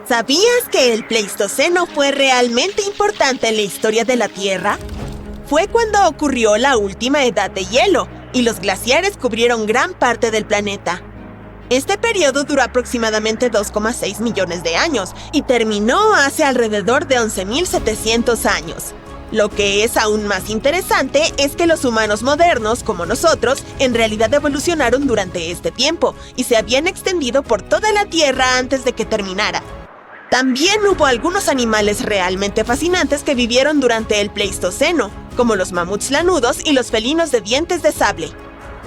¿Sabías que el Pleistoceno fue realmente importante en la historia de la Tierra? Fue cuando ocurrió la última edad de hielo y los glaciares cubrieron gran parte del planeta. Este periodo duró aproximadamente 2,6 millones de años y terminó hace alrededor de 11.700 años. Lo que es aún más interesante es que los humanos modernos, como nosotros, en realidad evolucionaron durante este tiempo y se habían extendido por toda la Tierra antes de que terminara. También hubo algunos animales realmente fascinantes que vivieron durante el Pleistoceno, como los mamuts lanudos y los felinos de dientes de sable.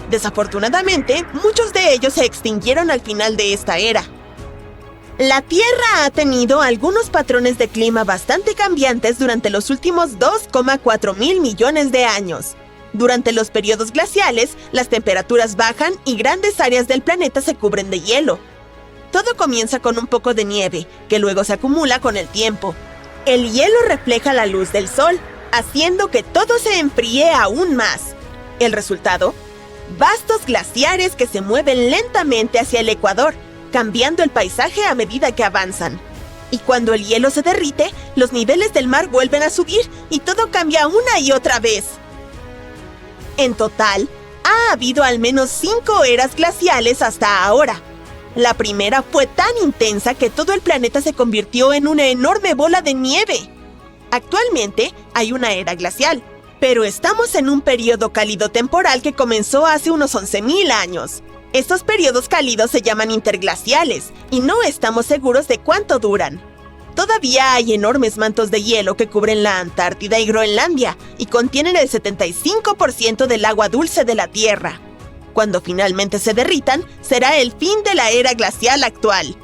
Desafortunadamente, muchos de ellos se extinguieron al final de esta era. La Tierra ha tenido algunos patrones de clima bastante cambiantes durante los últimos 2,4 mil millones de años. Durante los periodos glaciales, las temperaturas bajan y grandes áreas del planeta se cubren de hielo. Todo comienza con un poco de nieve, que luego se acumula con el tiempo. El hielo refleja la luz del sol, haciendo que todo se enfríe aún más. El resultado: vastos glaciares que se mueven lentamente hacia el ecuador, cambiando el paisaje a medida que avanzan. Y cuando el hielo se derrite, los niveles del mar vuelven a subir y todo cambia una y otra vez. En total, ha habido al menos 5 eras glaciales hasta ahora. La primera fue tan intensa que todo el planeta se convirtió en una enorme bola de nieve. Actualmente hay una era glacial, pero estamos en un periodo cálido temporal que comenzó hace unos 11.000 años. Estos periodos cálidos se llaman interglaciales y no estamos seguros de cuánto duran. Todavía hay enormes mantos de hielo que cubren la Antártida y Groenlandia y contienen el 75% del agua dulce de la Tierra. Cuando finalmente se derritan, será el fin de la era glacial actual.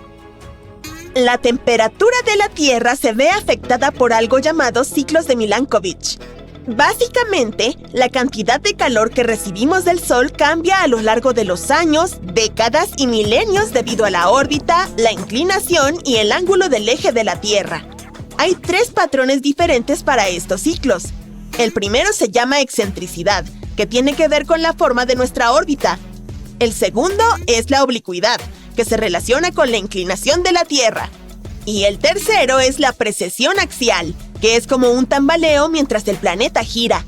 La temperatura de la Tierra se ve afectada por algo llamado ciclos de Milankovitch. Básicamente, la cantidad de calor que recibimos del Sol cambia a lo largo de los años, décadas y milenios debido a la órbita, la inclinación y el ángulo del eje de la Tierra. Hay 3 patrones diferentes para estos ciclos. El primero se llama excentricidad, que tiene que ver con la forma de nuestra órbita. El segundo es la oblicuidad, que se relaciona con la inclinación de la Tierra. Y el tercero es la precesión axial, que es como un tambaleo mientras el planeta gira.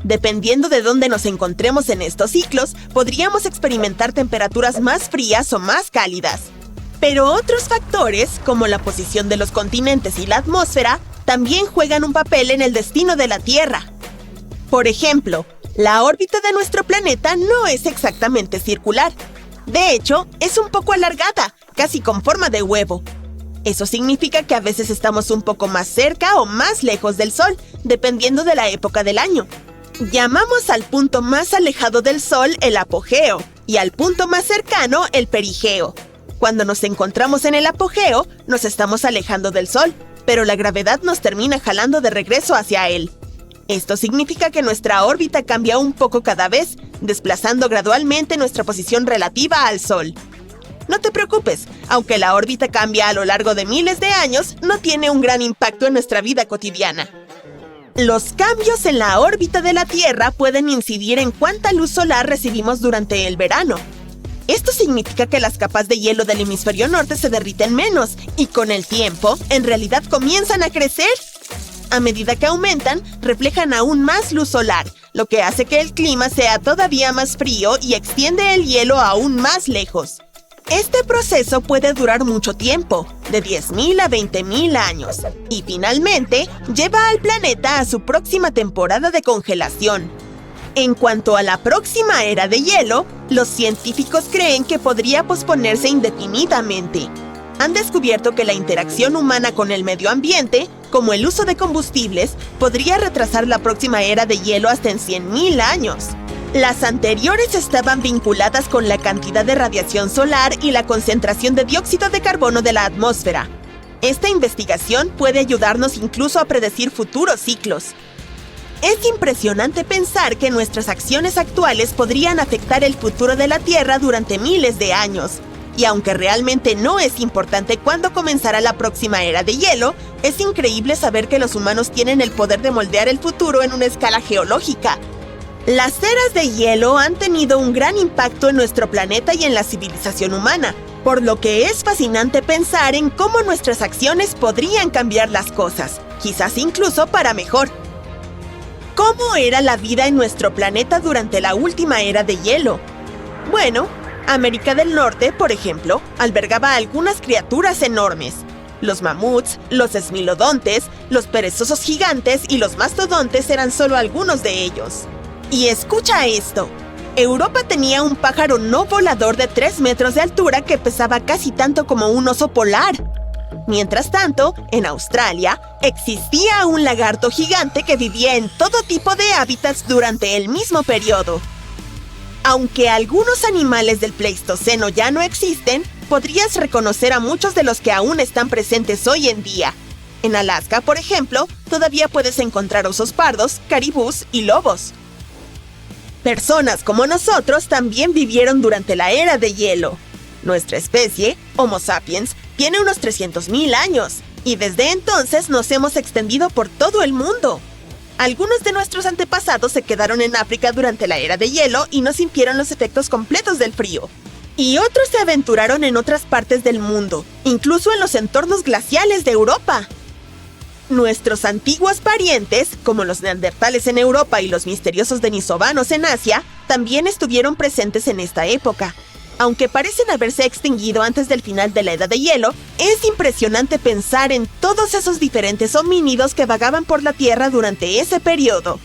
Dependiendo de dónde nos encontremos en estos ciclos, podríamos experimentar temperaturas más frías o más cálidas. Pero otros factores, como la posición de los continentes y la atmósfera, también juegan un papel en el destino de la Tierra. Por ejemplo, la órbita de nuestro planeta no es exactamente circular. De hecho, es un poco alargada, casi con forma de huevo. Eso significa que a veces estamos un poco más cerca o más lejos del Sol, dependiendo de la época del año. Llamamos al punto más alejado del Sol el apogeo y al punto más cercano el perigeo. Cuando nos encontramos en el apogeo, nos estamos alejando del Sol, pero la gravedad nos termina jalando de regreso hacia él. Esto significa que nuestra órbita cambia un poco cada vez, desplazando gradualmente nuestra posición relativa al Sol. No te preocupes, aunque la órbita cambia a lo largo de miles de años, no tiene un gran impacto en nuestra vida cotidiana. Los cambios en la órbita de la Tierra pueden incidir en cuánta luz solar recibimos durante el verano. Esto significa que las capas de hielo del hemisferio norte se derriten menos y con el tiempo, en realidad comienzan a crecer. A medida que aumentan, reflejan aún más luz solar, lo que hace que el clima sea todavía más frío y extiende el hielo aún más lejos. Este proceso puede durar mucho tiempo, de 10.000 a 20.000 años, y finalmente lleva al planeta a su próxima temporada de congelación. En cuanto a la próxima era de hielo, los científicos creen que podría posponerse indefinidamente. Han descubierto que la interacción humana con el medio ambiente, como el uso de combustibles, podría retrasar la próxima era de hielo hasta en 100.000 años. Las anteriores estaban vinculadas con la cantidad de radiación solar y la concentración de dióxido de carbono de la atmósfera. Esta investigación puede ayudarnos incluso a predecir futuros ciclos. Es impresionante pensar que nuestras acciones actuales podrían afectar el futuro de la Tierra durante miles de años. Y aunque realmente no es importante cuándo comenzará la próxima era de hielo, es increíble saber que los humanos tienen el poder de moldear el futuro en una escala geológica. Las eras de hielo han tenido un gran impacto en nuestro planeta y en la civilización humana. Por lo que es fascinante pensar en cómo nuestras acciones podrían cambiar las cosas, quizás incluso para mejor. ¿Cómo era la vida en nuestro planeta durante la última era de hielo? Bueno, América del Norte, por ejemplo, albergaba algunas criaturas enormes. Los mamuts, los esmilodontes, los perezosos gigantes y los mastodontes eran solo algunos de ellos. Y escucha esto. Europa tenía un pájaro no volador de 3 metros de altura que pesaba casi tanto como un oso polar. Mientras tanto, en Australia, existía un lagarto gigante que vivía en todo tipo de hábitats durante el mismo periodo. Aunque algunos animales del Pleistoceno ya no existen, podrías reconocer a muchos de los que aún están presentes hoy en día. En Alaska, por ejemplo, todavía puedes encontrar osos pardos, caribús y lobos. Personas como nosotros también vivieron durante la era de hielo. Nuestra especie, Homo sapiens, tiene unos 300.000 años, y desde entonces nos hemos extendido por todo el mundo. Algunos de nuestros antepasados se quedaron en África durante la era de hielo y no sintieron los efectos completos del frío. Y otros se aventuraron en otras partes del mundo, incluso en los entornos glaciales de Europa. Nuestros antiguos parientes, como los neandertales en Europa y los misteriosos denisovanos en Asia, también estuvieron presentes en esta época. Aunque parecen haberse extinguido antes del final de la Edad de Hielo, es impresionante pensar en todos esos diferentes homínidos que vagaban por la Tierra durante ese periodo.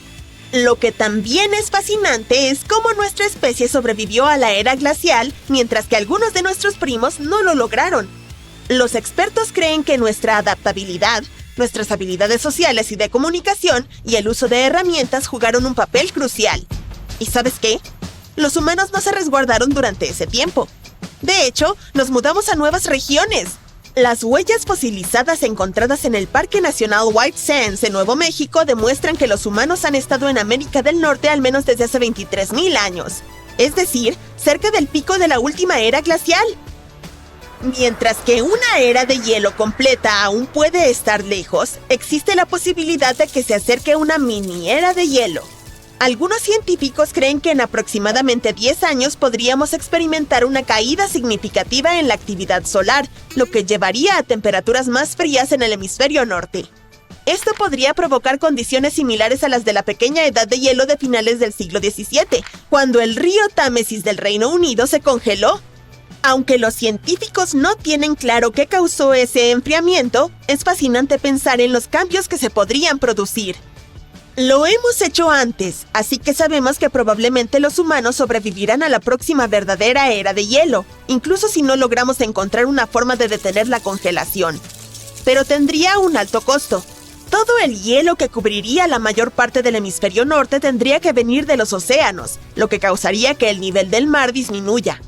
Lo que también es fascinante es cómo nuestra especie sobrevivió a la era glacial, mientras que algunos de nuestros primos no lo lograron. Los expertos creen que nuestra adaptabilidad, nuestras habilidades sociales y de comunicación y el uso de herramientas jugaron un papel crucial. ¿Y sabes qué? Los humanos no se resguardaron durante ese tiempo. De hecho, nos mudamos a nuevas regiones. Las huellas fosilizadas encontradas en el Parque Nacional White Sands en Nuevo México demuestran que los humanos han estado en América del Norte al menos desde hace 23.000 años, es decir, cerca del pico de la última era glacial. Mientras que una era de hielo completa aún puede estar lejos, existe la posibilidad de que se acerque una mini era de hielo. Algunos científicos creen que en aproximadamente 10 años podríamos experimentar una caída significativa en la actividad solar, lo que llevaría a temperaturas más frías en el hemisferio norte. Esto podría provocar condiciones similares a las de la pequeña edad de hielo de finales del siglo XVII, cuando el río Támesis del Reino Unido se congeló. Aunque los científicos no tienen claro qué causó ese enfriamiento, es fascinante pensar en los cambios que se podrían producir. Lo hemos hecho antes, así que sabemos que probablemente los humanos sobrevivirán a la próxima verdadera era de hielo, incluso si no logramos encontrar una forma de detener la congelación. Pero tendría un alto costo. Todo el hielo que cubriría la mayor parte del hemisferio norte tendría que venir de los océanos, lo que causaría que el nivel del mar disminuya.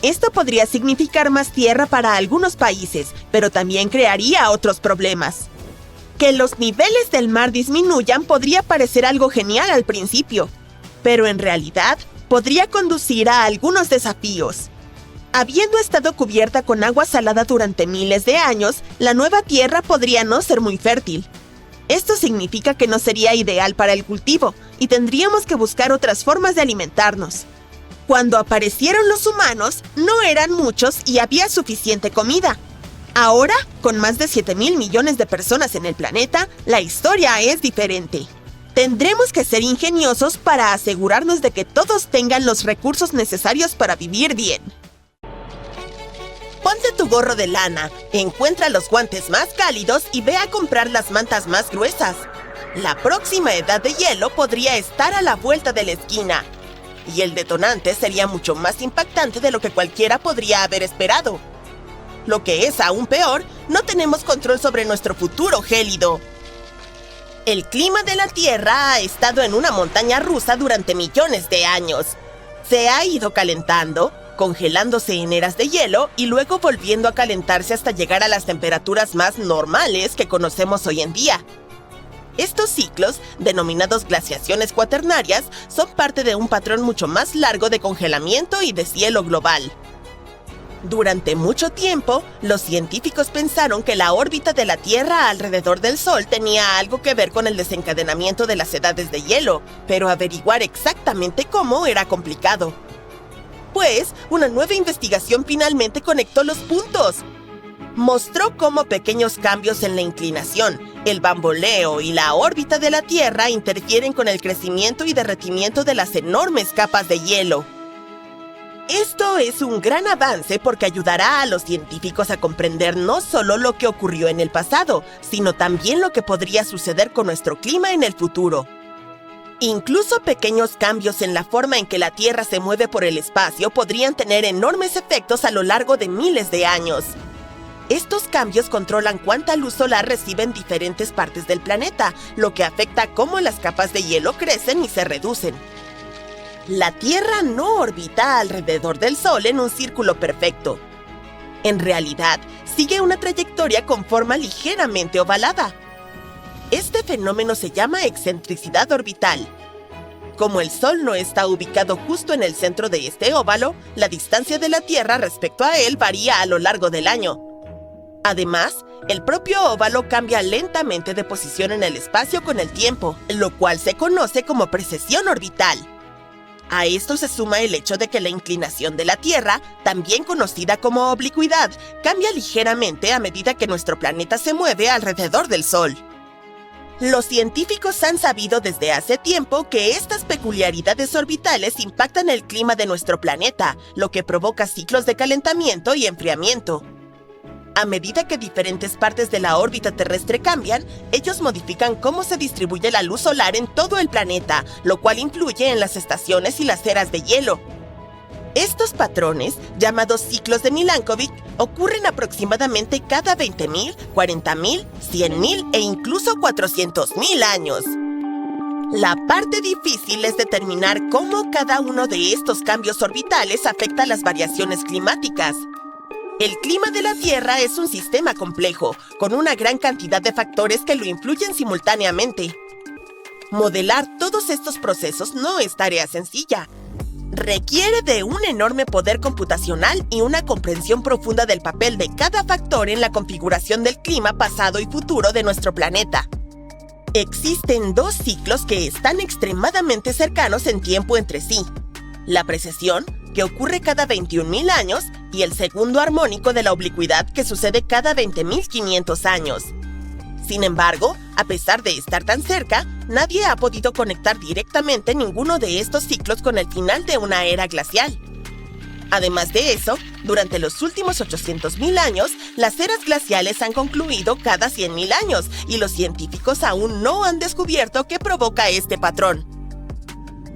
Esto podría significar más tierra para algunos países, pero también crearía otros problemas. Que los niveles del mar disminuyan podría parecer algo genial al principio, pero en realidad podría conducir a algunos desafíos. Habiendo estado cubierta con agua salada durante miles de años, la nueva tierra podría no ser muy fértil. Esto significa que no sería ideal para el cultivo y tendríamos que buscar otras formas de alimentarnos. Cuando aparecieron los humanos, no eran muchos y había suficiente comida. Ahora, con más de 7.000 millones de personas en el planeta, la historia es diferente. Tendremos que ser ingeniosos para asegurarnos de que todos tengan los recursos necesarios para vivir bien. Ponte tu gorro de lana, encuentra los guantes más cálidos y ve a comprar las mantas más gruesas. La próxima edad de hielo podría estar a la vuelta de la esquina. Y el detonante sería mucho más impactante de lo que cualquiera podría haber esperado. Lo que es aún peor, no tenemos control sobre nuestro futuro gélido. El clima de la Tierra ha estado en una montaña rusa durante millones de años. Se ha ido calentando, congelándose en eras de hielo y luego volviendo a calentarse hasta llegar a las temperaturas más normales que conocemos hoy en día. Estos ciclos, denominados glaciaciones cuaternarias, son parte de un patrón mucho más largo de congelamiento y deshielo global. Durante mucho tiempo, los científicos pensaron que la órbita de la Tierra alrededor del Sol tenía algo que ver con el desencadenamiento de las edades de hielo, pero averiguar exactamente cómo era complicado. Pues, una nueva investigación finalmente conectó los puntos. Mostró cómo pequeños cambios en la inclinación, el bamboleo y la órbita de la Tierra interfieren con el crecimiento y derretimiento de las enormes capas de hielo. Esto es un gran avance porque ayudará a los científicos a comprender no solo lo que ocurrió en el pasado, sino también lo que podría suceder con nuestro clima en el futuro. Incluso pequeños cambios en la forma en que la Tierra se mueve por el espacio podrían tener enormes efectos a lo largo de miles de años. Estos cambios controlan cuánta luz solar reciben diferentes partes del planeta, lo que afecta cómo las capas de hielo crecen y se reducen. La Tierra no orbita alrededor del Sol en un círculo perfecto. En realidad, sigue una trayectoria con forma ligeramente ovalada. Este fenómeno se llama excentricidad orbital. Como el Sol no está ubicado justo en el centro de este óvalo, la distancia de la Tierra respecto a él varía a lo largo del año. Además, el propio óvalo cambia lentamente de posición en el espacio con el tiempo, lo cual se conoce como precesión orbital. A esto se suma el hecho de que la inclinación de la Tierra, también conocida como oblicuidad, cambia ligeramente a medida que nuestro planeta se mueve alrededor del Sol. Los científicos han sabido desde hace tiempo que estas peculiaridades orbitales impactan el clima de nuestro planeta, lo que provoca ciclos de calentamiento y enfriamiento. A medida que diferentes partes de la órbita terrestre cambian, ellos modifican cómo se distribuye la luz solar en todo el planeta, lo cual influye en las estaciones y las eras de hielo. Estos patrones, llamados ciclos de Milankovitch, ocurren aproximadamente cada 20.000, 40.000, 100.000 e incluso 400.000 años. La parte difícil es determinar cómo cada uno de estos cambios orbitales afecta las variaciones climáticas. El clima de la Tierra es un sistema complejo, con una gran cantidad de factores que lo influyen simultáneamente. Modelar todos estos procesos no es tarea sencilla. Requiere de un enorme poder computacional y una comprensión profunda del papel de cada factor en la configuración del clima pasado y futuro de nuestro planeta. Existen dos ciclos que están extremadamente cercanos en tiempo entre sí: la precesión, que ocurre cada 21.000 años, y el segundo armónico de la oblicuidad, que sucede cada 20.500 años. Sin embargo, a pesar de estar tan cerca, nadie ha podido conectar directamente ninguno de estos ciclos con el final de una era glacial. Además de eso, durante los últimos 800.000 años, las eras glaciales han concluido cada 100.000 años, y los científicos aún no han descubierto qué provoca este patrón.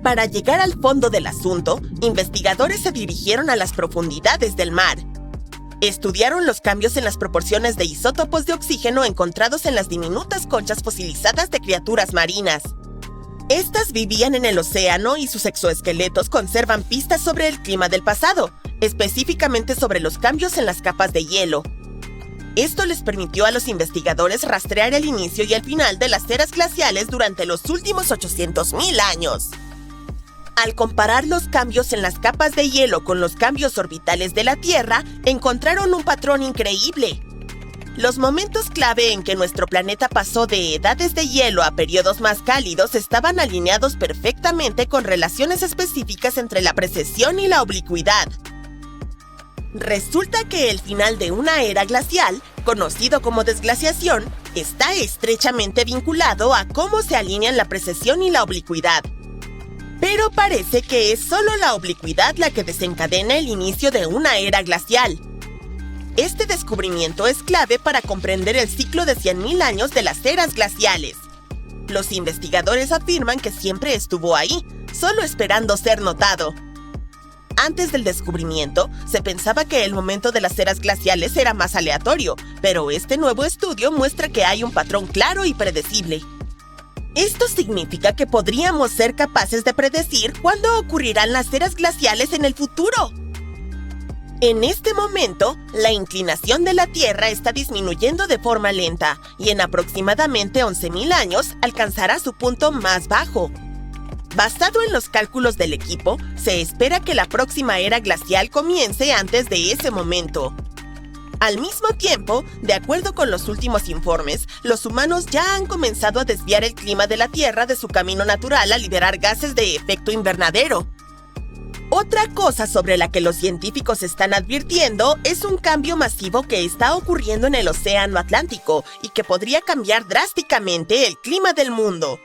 Para llegar al fondo del asunto, investigadores se dirigieron a las profundidades del mar. Estudiaron los cambios en las proporciones de isótopos de oxígeno encontrados en las diminutas conchas fosilizadas de criaturas marinas. Estas vivían en el océano y sus exoesqueletos conservan pistas sobre el clima del pasado, específicamente sobre los cambios en las capas de hielo. Esto les permitió a los investigadores rastrear el inicio y el final de las eras glaciales durante los últimos 800.000 años. Al comparar los cambios en las capas de hielo con los cambios orbitales de la Tierra, encontraron un patrón increíble. Los momentos clave en que nuestro planeta pasó de edades de hielo a periodos más cálidos estaban alineados perfectamente con relaciones específicas entre la precesión y la oblicuidad. Resulta que el final de una era glacial, conocido como desglaciación, está estrechamente vinculado a cómo se alinean la precesión y la oblicuidad. Pero parece que es solo la oblicuidad la que desencadena el inicio de una era glacial. Este descubrimiento es clave para comprender el ciclo de 100.000 años de las eras glaciales. Los investigadores afirman que siempre estuvo ahí, solo esperando ser notado. Antes del descubrimiento, se pensaba que el momento de las eras glaciales era más aleatorio, pero este nuevo estudio muestra que hay un patrón claro y predecible. Esto significa que podríamos ser capaces de predecir cuándo ocurrirán las eras glaciales en el futuro. En este momento, la inclinación de la Tierra está disminuyendo de forma lenta y en aproximadamente 11.000 años alcanzará su punto más bajo. Basado en los cálculos del equipo, se espera que la próxima era glacial comience antes de ese momento. Al mismo tiempo, de acuerdo con los últimos informes, los humanos ya han comenzado a desviar el clima de la Tierra de su camino natural a liberar gases de efecto invernadero. Otra cosa sobre la que los científicos están advirtiendo es un cambio masivo que está ocurriendo en el Océano Atlántico y que podría cambiar drásticamente el clima del mundo.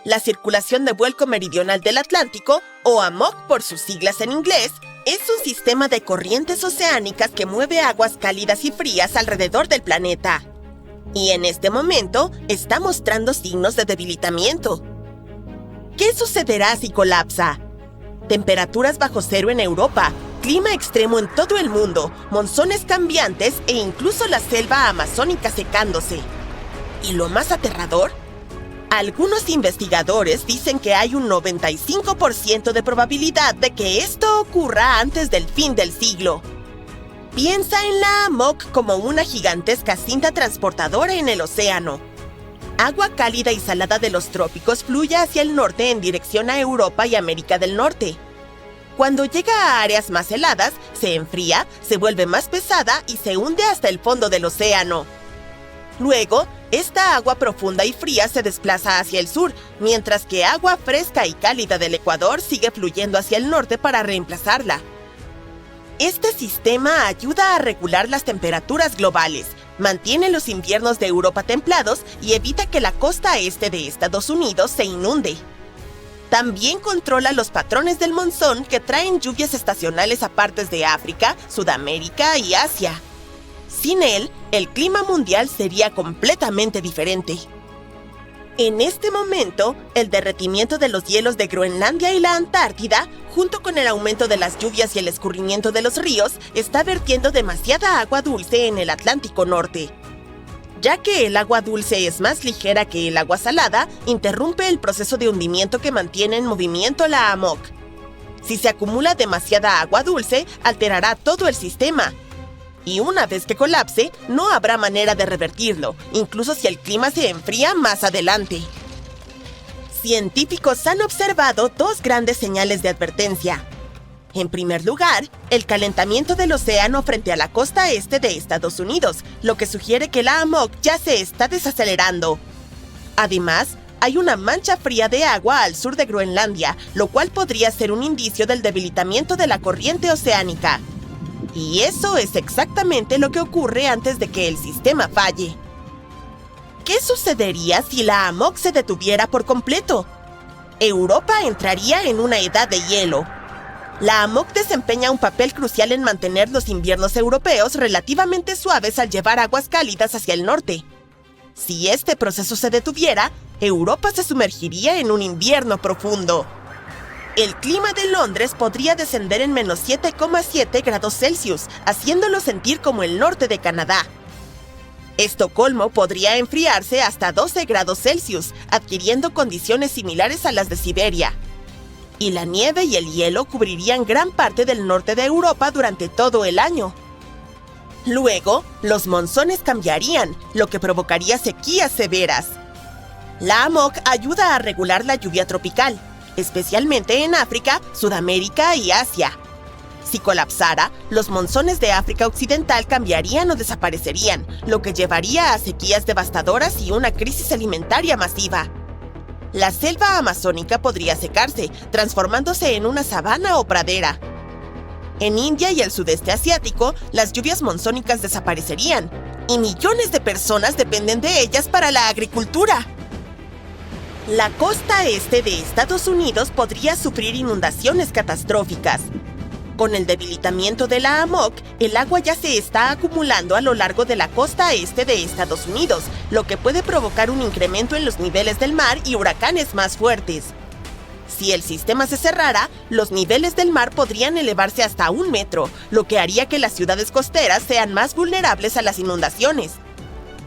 La circulación de vuelco meridional del Atlántico, o AMOC por sus siglas en inglés, es un sistema de corrientes oceánicas que mueve aguas cálidas y frías alrededor del planeta. Y en este momento está mostrando signos de debilitamiento. ¿Qué sucederá si colapsa? Temperaturas bajo cero en Europa, clima extremo en todo el mundo, monzones cambiantes e incluso la selva amazónica secándose. ¿Y lo más aterrador? Algunos investigadores dicen que hay un 95% de probabilidad de que esto ocurra antes del fin del siglo. Piensa en la AMOC como una gigantesca cinta transportadora en el océano. Agua cálida y salada de los trópicos fluye hacia el norte en dirección a Europa y América del Norte. Cuando llega a áreas más heladas, se enfría, se vuelve más pesada y se hunde hasta el fondo del océano. Luego, esta agua profunda y fría se desplaza hacia el sur, mientras que agua fresca y cálida del Ecuador sigue fluyendo hacia el norte para reemplazarla. Este sistema ayuda a regular las temperaturas globales, mantiene los inviernos de Europa templados y evita que la costa este de Estados Unidos se inunde. También controla los patrones del monzón que traen lluvias estacionales a partes de África, Sudamérica y Asia. Sin él, el clima mundial sería completamente diferente. En este momento, el derretimiento de los hielos de Groenlandia y la Antártida, junto con el aumento de las lluvias y el escurrimiento de los ríos, está vertiendo demasiada agua dulce en el Atlántico Norte. Ya que el agua dulce es más ligera que el agua salada, interrumpe el proceso de hundimiento que mantiene en movimiento la AMOC. Si se acumula demasiada agua dulce, alterará todo el sistema. Y una vez que colapse, no habrá manera de revertirlo, incluso si el clima se enfría más adelante. Científicos han observado dos grandes señales de advertencia. En primer lugar, el calentamiento del océano frente a la costa este de Estados Unidos, lo que sugiere que la AMOC ya se está desacelerando. Además, hay una mancha fría de agua al sur de Groenlandia, lo cual podría ser un indicio del debilitamiento de la corriente oceánica. Y eso es exactamente lo que ocurre antes de que el sistema falle. ¿Qué sucedería si la AMOC se detuviera por completo? Europa entraría en una edad de hielo. La AMOC desempeña un papel crucial en mantener los inviernos europeos relativamente suaves al llevar aguas cálidas hacia el norte. Si este proceso se detuviera, Europa se sumergiría en un invierno profundo. El clima de Londres podría descender en menos 7,7 grados Celsius, haciéndolo sentir como el norte de Canadá. Estocolmo podría enfriarse hasta 12 grados Celsius, adquiriendo condiciones similares a las de Siberia. Y la nieve y el hielo cubrirían gran parte del norte de Europa durante todo el año. Luego, los monzones cambiarían, lo que provocaría sequías severas. La AMOC ayuda a regular la lluvia tropical, especialmente en África, Sudamérica y Asia. Si colapsara, los monzones de África Occidental cambiarían o desaparecerían, lo que llevaría a sequías devastadoras y una crisis alimentaria masiva. La selva amazónica podría secarse, transformándose en una sabana o pradera. En India y el sudeste asiático, las lluvias monzónicas desaparecerían, y millones de personas dependen de ellas para la agricultura. La costa este de Estados Unidos podría sufrir inundaciones catastróficas. Con el debilitamiento de la AMOC, el agua ya se está acumulando a lo largo de la costa este de Estados Unidos, lo que puede provocar un incremento en los niveles del mar y huracanes más fuertes. Si el sistema se cerrara, los niveles del mar podrían elevarse hasta 1 metro, lo que haría que las ciudades costeras sean más vulnerables a las inundaciones.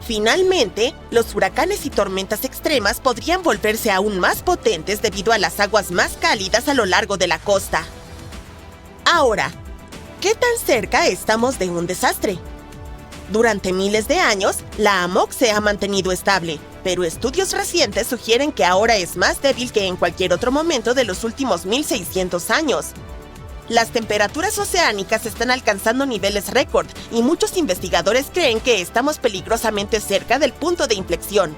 Finalmente, los huracanes y tormentas extremas podrían volverse aún más potentes debido a las aguas más cálidas a lo largo de la costa. Ahora, ¿qué tan cerca estamos de un desastre? Durante miles de años, la AMOC se ha mantenido estable, pero estudios recientes sugieren que ahora es más débil que en cualquier otro momento de los últimos 1600 años. Las temperaturas oceánicas están alcanzando niveles récord y muchos investigadores creen que estamos peligrosamente cerca del punto de inflexión.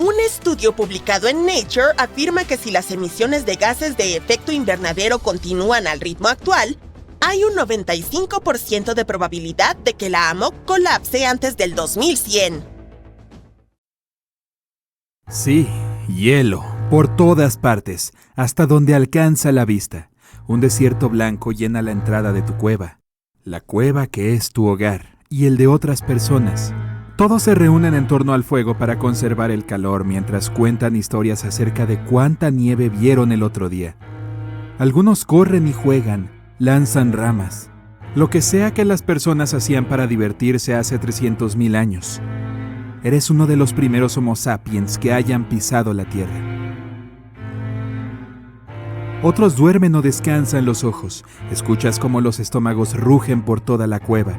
Un estudio publicado en Nature afirma que si las emisiones de gases de efecto invernadero continúan al ritmo actual, hay un 95% de probabilidad de que la AMOC colapse antes del 2100. Sí, hielo, por todas partes, hasta donde alcanza la vista. Un desierto blanco llena la entrada de tu cueva, la cueva que es tu hogar y el de otras personas. Todos se reúnen en torno al fuego para conservar el calor mientras cuentan historias acerca de cuánta nieve vieron el otro día. Algunos corren y juegan, lanzan ramas, lo que sea que las personas hacían para divertirse hace 300,000 años. Eres uno de los primeros Homo sapiens que hayan pisado la tierra. Otros duermen o descansan los ojos. Escuchas cómo los estómagos rugen por toda la cueva.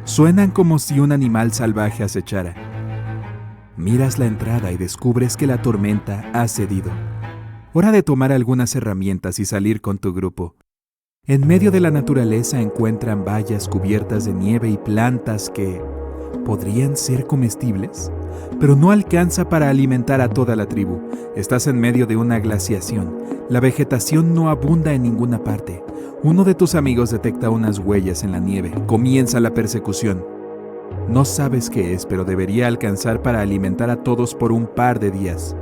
Suenan como si un animal salvaje acechara. Miras la entrada y descubres que la tormenta ha cedido. Hora de tomar algunas herramientas y salir con tu grupo. En medio de la naturaleza encuentran vallas cubiertas de nieve y plantas que podrían ser comestibles, pero no alcanza para alimentar a toda la tribu. Estás en medio de una glaciación. La vegetación no abunda en ninguna parte. Uno de tus amigos detecta unas huellas en la nieve. Comienza la persecución. No sabes qué es, pero debería alcanzar para alimentar a todos por un par de días.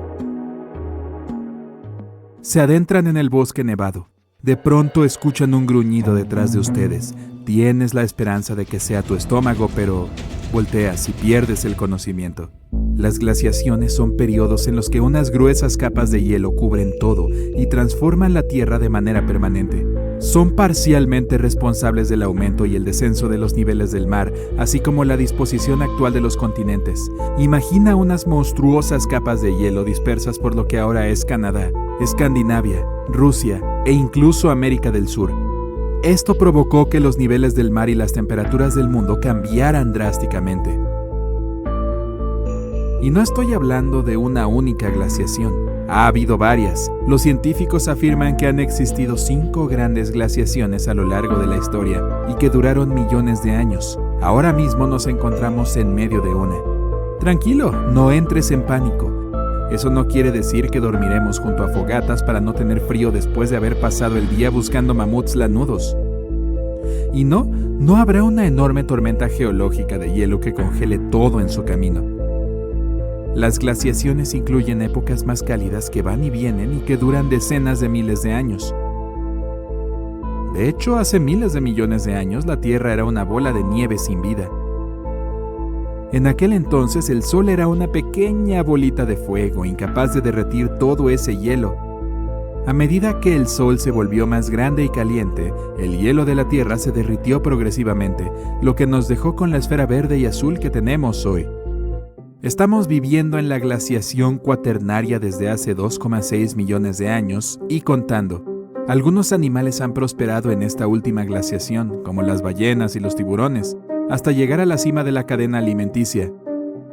Se adentran en el bosque nevado. De pronto escuchan un gruñido detrás de ustedes. Tienes la esperanza de que sea tu estómago, pero volteas y pierdes el conocimiento. Las glaciaciones son periodos en los que unas gruesas capas de hielo cubren todo y transforman la Tierra de manera permanente. Son parcialmente responsables del aumento y el descenso de los niveles del mar, así como la disposición actual de los continentes. Imagina unas monstruosas capas de hielo dispersas por lo que ahora es Canadá, Escandinavia, Rusia e incluso América del Sur. Esto provocó que los niveles del mar y las temperaturas del mundo cambiaran drásticamente. Y no estoy hablando de una única glaciación. Ha habido varias. Los científicos afirman que han existido 5 grandes glaciaciones a lo largo de la historia y que duraron millones de años. Ahora mismo nos encontramos en medio de una. Tranquilo, no entres en pánico. Eso no quiere decir que dormiremos junto a fogatas para no tener frío después de haber pasado el día buscando mamuts lanudos. Y no habrá una enorme tormenta geológica de hielo que congele todo en su camino. Las glaciaciones incluyen épocas más cálidas que van y vienen y que duran decenas de miles de años. De hecho, hace miles de millones de años la Tierra era una bola de nieve sin vida. En aquel entonces el Sol era una pequeña bolita de fuego, incapaz de derretir todo ese hielo. A medida que el Sol se volvió más grande y caliente, el hielo de la Tierra se derritió progresivamente, lo que nos dejó con la esfera verde y azul que tenemos hoy. Estamos viviendo en la glaciación cuaternaria desde hace 2,6 millones de años y contando. Algunos animales han prosperado en esta última glaciación, como las ballenas y los tiburones, hasta llegar a la cima de la cadena alimenticia.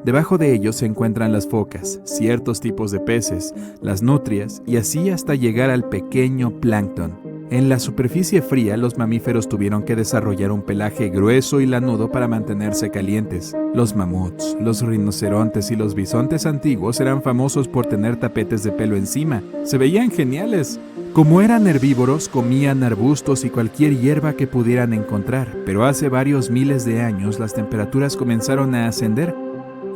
Debajo de ellos se encuentran las focas, ciertos tipos de peces, las nutrias y así hasta llegar al pequeño plancton. En la superficie fría, los mamíferos tuvieron que desarrollar un pelaje grueso y lanudo para mantenerse calientes. Los mamuts, los rinocerontes y los bisontes antiguos eran famosos por tener tapetes de pelo encima. Se veían geniales. Como eran herbívoros, comían arbustos y cualquier hierba que pudieran encontrar, pero hace varios miles de años las temperaturas comenzaron a ascender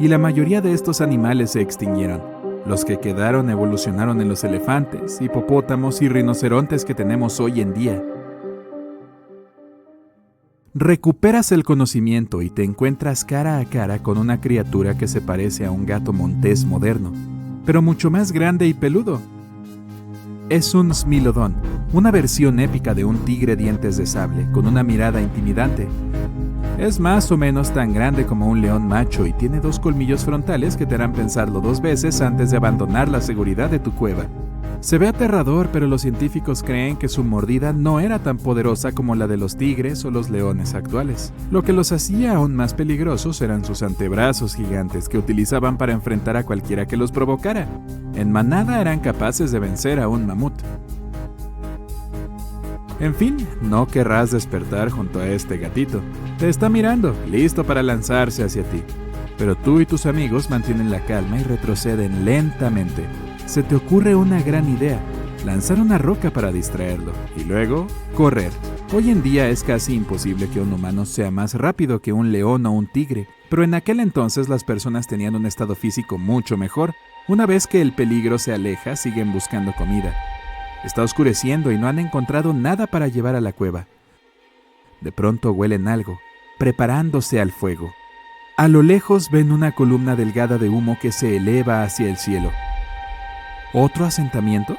y la mayoría de estos animales se extinguieron. Los que quedaron evolucionaron en los elefantes, hipopótamos y rinocerontes que tenemos hoy en día. Recuperas el conocimiento y te encuentras cara a cara con una criatura que se parece a un gato montés moderno, pero mucho más grande y peludo. Es un Smilodon, una versión épica de un tigre dientes de sable, con una mirada intimidante. Es más o menos tan grande como un león macho y tiene 2 colmillos frontales que te harán pensarlo 2 veces antes de abandonar la seguridad de tu cueva. Se ve aterrador, pero los científicos creen que su mordida no era tan poderosa como la de los tigres o los leones actuales. Lo que los hacía aún más peligrosos eran sus antebrazos gigantes que utilizaban para enfrentar a cualquiera que los provocara. En manada eran capaces de vencer a un mamut. En fin, no querrás despertar junto a este gatito. Te está mirando, listo para lanzarse hacia ti. pero tú y tus amigos mantienen la calma y retroceden lentamente. Se te ocurre una gran idea: lanzar una roca para distraerlo y luego correr. Hoy en día es casi imposible que un humano sea más rápido que un león o un tigre, pero en aquel entonces las personas tenían un estado físico mucho mejor. Una vez que el peligro se aleja, siguen buscando comida. Está oscureciendo y no han encontrado nada para llevar a la cueva. De pronto huelen algo, preparándose al fuego. A lo lejos ven una columna delgada de humo que se eleva hacia el cielo. ¿Otro asentamiento?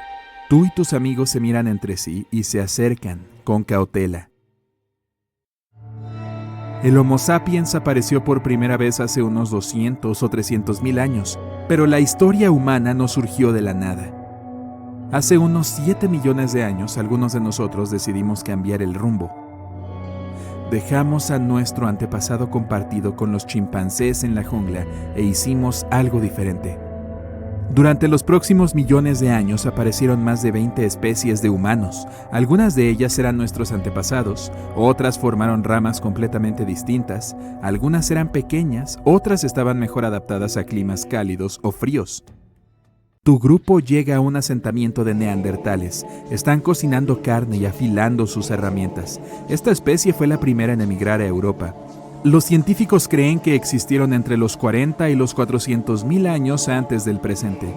Tú y tus amigos se miran entre sí y se acercan con cautela. El Homo sapiens apareció por primera vez hace unos 200 o 300 mil años, pero la historia humana no surgió de la nada. Hace unos 7 millones de años, algunos de nosotros decidimos cambiar el rumbo. Dejamos a nuestro antepasado compartido con los chimpancés en la jungla e hicimos algo diferente. Durante los próximos millones de años aparecieron más de 20 especies de humanos. Algunas de ellas eran nuestros antepasados, otras formaron ramas completamente distintas, algunas eran pequeñas, otras estaban mejor adaptadas a climas cálidos o fríos. Tu grupo llega a un asentamiento de neandertales. Están cocinando carne y afilando sus herramientas. Esta especie fue la primera en emigrar a Europa. Los científicos creen que existieron entre los 40 y los 400.000 años antes del presente.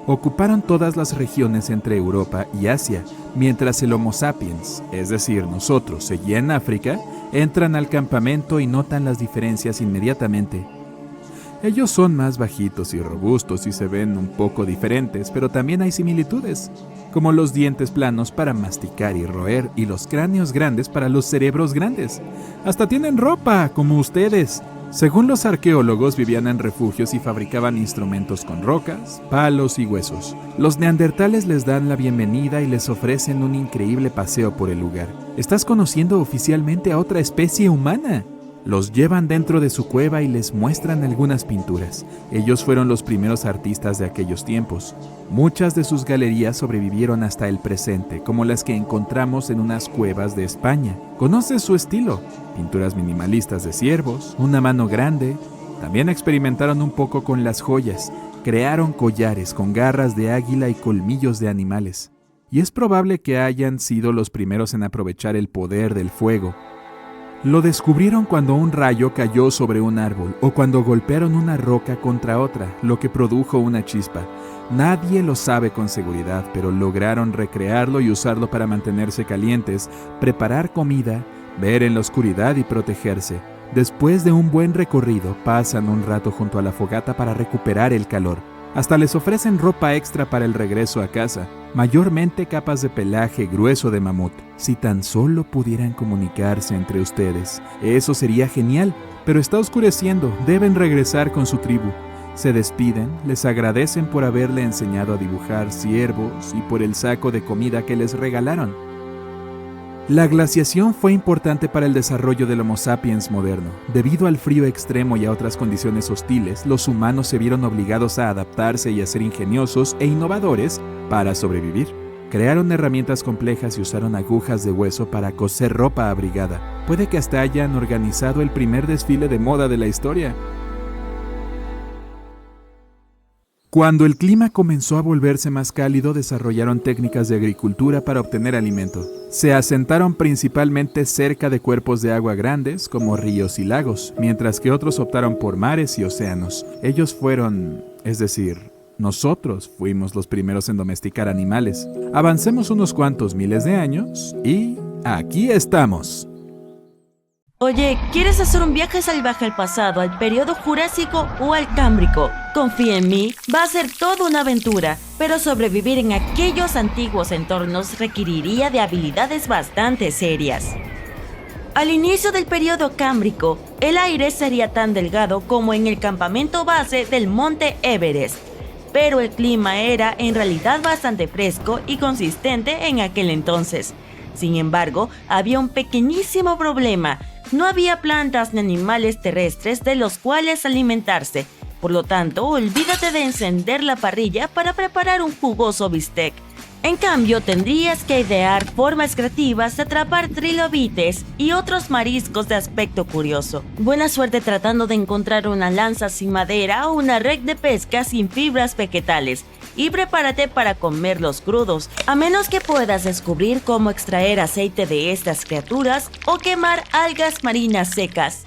Ocuparon todas las regiones entre Europa y Asia, mientras el Homo sapiens, es decir, nosotros, seguía en África. Entran al campamento y notan las diferencias inmediatamente. Ellos son más bajitos y robustos y se ven un poco diferentes, pero también hay similitudes, como los dientes planos para masticar y roer y los cráneos grandes para los cerebros grandes. Hasta tienen ropa, como ustedes. Según los arqueólogos, vivían en refugios y fabricaban instrumentos con rocas, palos y huesos. Los neandertales les dan la bienvenida y les ofrecen un increíble paseo por el lugar. Estás conociendo oficialmente a otra especie humana. Los llevan dentro de su cueva y les muestran algunas pinturas. Ellos fueron los primeros artistas de aquellos tiempos. Muchas de sus galerías sobrevivieron hasta el presente, como las que encontramos en unas cuevas de España. ¿Conoces su estilo? Pinturas minimalistas de ciervos, una mano grande. También experimentaron un poco con las joyas. Crearon collares con garras de águila y colmillos de animales. Y es probable que hayan sido los primeros en aprovechar el poder del fuego. Lo descubrieron cuando un rayo cayó sobre un árbol o cuando golpearon una roca contra otra, lo que produjo una chispa. Nadie lo sabe con seguridad, pero lograron recrearlo y usarlo para mantenerse calientes, preparar comida, ver en la oscuridad y protegerse. Después de un buen recorrido, pasan un rato junto a la fogata para recuperar el calor. Hasta les ofrecen ropa extra para el regreso a casa, mayormente capas de pelaje grueso de mamut. Si tan solo pudieran comunicarse entre ustedes, eso sería genial, pero está oscureciendo, deben regresar con su tribu. Se despiden, les agradecen por haberle enseñado a dibujar ciervos y por el saco de comida que les regalaron. La glaciación fue importante para el desarrollo del Homo sapiens moderno. Debido al frío extremo y a otras condiciones hostiles, los humanos se vieron obligados a adaptarse y a ser ingeniosos e innovadores para sobrevivir. Crearon herramientas complejas y usaron agujas de hueso para coser ropa abrigada. Puede que hasta hayan organizado el primer desfile de moda de la historia. Cuando el clima comenzó a volverse más cálido, desarrollaron técnicas de agricultura para obtener alimento. Se asentaron principalmente cerca de cuerpos de agua grandes, como ríos y lagos, mientras que otros optaron por mares y océanos. Ellos fueron, nosotros fuimos los primeros en domesticar animales. Avancemos unos cuantos miles de años y aquí estamos. Oye, ¿quieres hacer un viaje salvaje al pasado, al periodo Jurásico o al Cámbrico? Confía en mí, va a ser toda una aventura, pero sobrevivir en aquellos antiguos entornos requeriría de habilidades bastante serias. Al inicio del periodo Cámbrico, el aire sería tan delgado como en el campamento base del monte Everest, pero el clima era en realidad bastante fresco y consistente en aquel entonces. Sin embargo, había un pequeñísimo problema. No había plantas ni animales terrestres de los cuales alimentarse. Por lo tanto, olvídate de encender la parrilla para preparar un jugoso bistec. En cambio, tendrías que idear formas creativas de atrapar trilobites y otros mariscos de aspecto curioso. Buena suerte tratando de encontrar una lanza sin madera o una red de pesca sin fibras vegetales. Y prepárate para comerlos crudos, a menos que puedas descubrir cómo extraer aceite de estas criaturas o quemar algas marinas secas.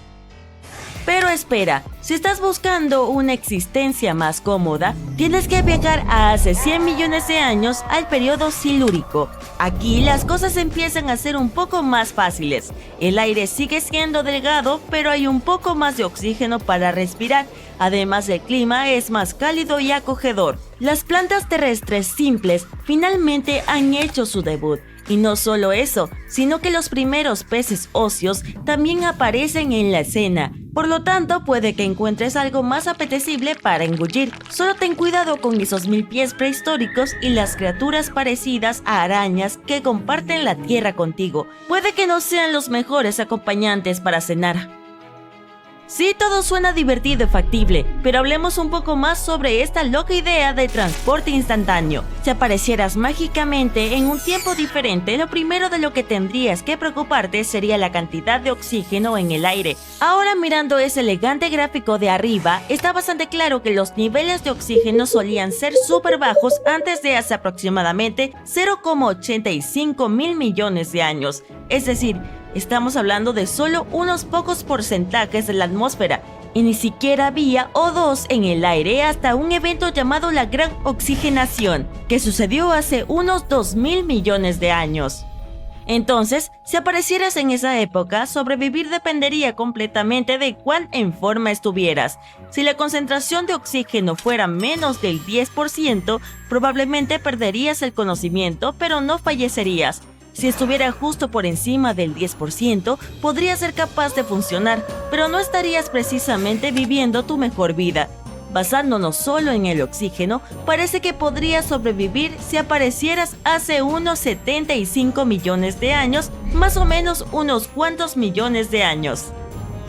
Pero espera, si estás buscando una existencia más cómoda, tienes que viajar a hace 100 millones de años al periodo silúrico. Aquí las cosas empiezan a ser un poco más fáciles. El aire sigue siendo delgado, pero hay un poco más de oxígeno para respirar. Además, el clima es más cálido y acogedor. Las plantas terrestres simples finalmente han hecho su debut. Y no solo eso, sino que los primeros peces óseos también aparecen en la escena. Por lo tanto, puede que encuentres algo más apetecible para engullir. Solo ten cuidado con esos 1000 pies prehistóricos y las criaturas parecidas a arañas que comparten la tierra contigo. Puede que no sean los mejores acompañantes para cenar. Sí, todo suena divertido y factible, pero hablemos un poco más sobre esta loca idea de transporte instantáneo. Si aparecieras mágicamente en un tiempo diferente, lo primero de lo que tendrías que preocuparte sería la cantidad de oxígeno en el aire. Ahora, mirando ese elegante gráfico de arriba, está bastante claro que los niveles de oxígeno solían ser súper bajos antes de hace aproximadamente 0,85 mil millones de años. Es decir, estamos hablando de solo unos pocos porcentajes de la atmósfera, y ni siquiera había O2 en el aire hasta un evento llamado la Gran Oxigenación, que sucedió hace unos 2000 millones de años. Entonces, si aparecieras en esa época, sobrevivir dependería completamente de cuán en forma estuvieras. Si la concentración de oxígeno fuera menos del 10%, probablemente perderías el conocimiento, pero no fallecerías. Si estuviera justo por encima del 10%, podrías ser capaz de funcionar, pero no estarías precisamente viviendo tu mejor vida. Basándonos solo en el oxígeno, parece que podrías sobrevivir si aparecieras hace unos 75 millones de años, más o menos unos cuantos millones de años.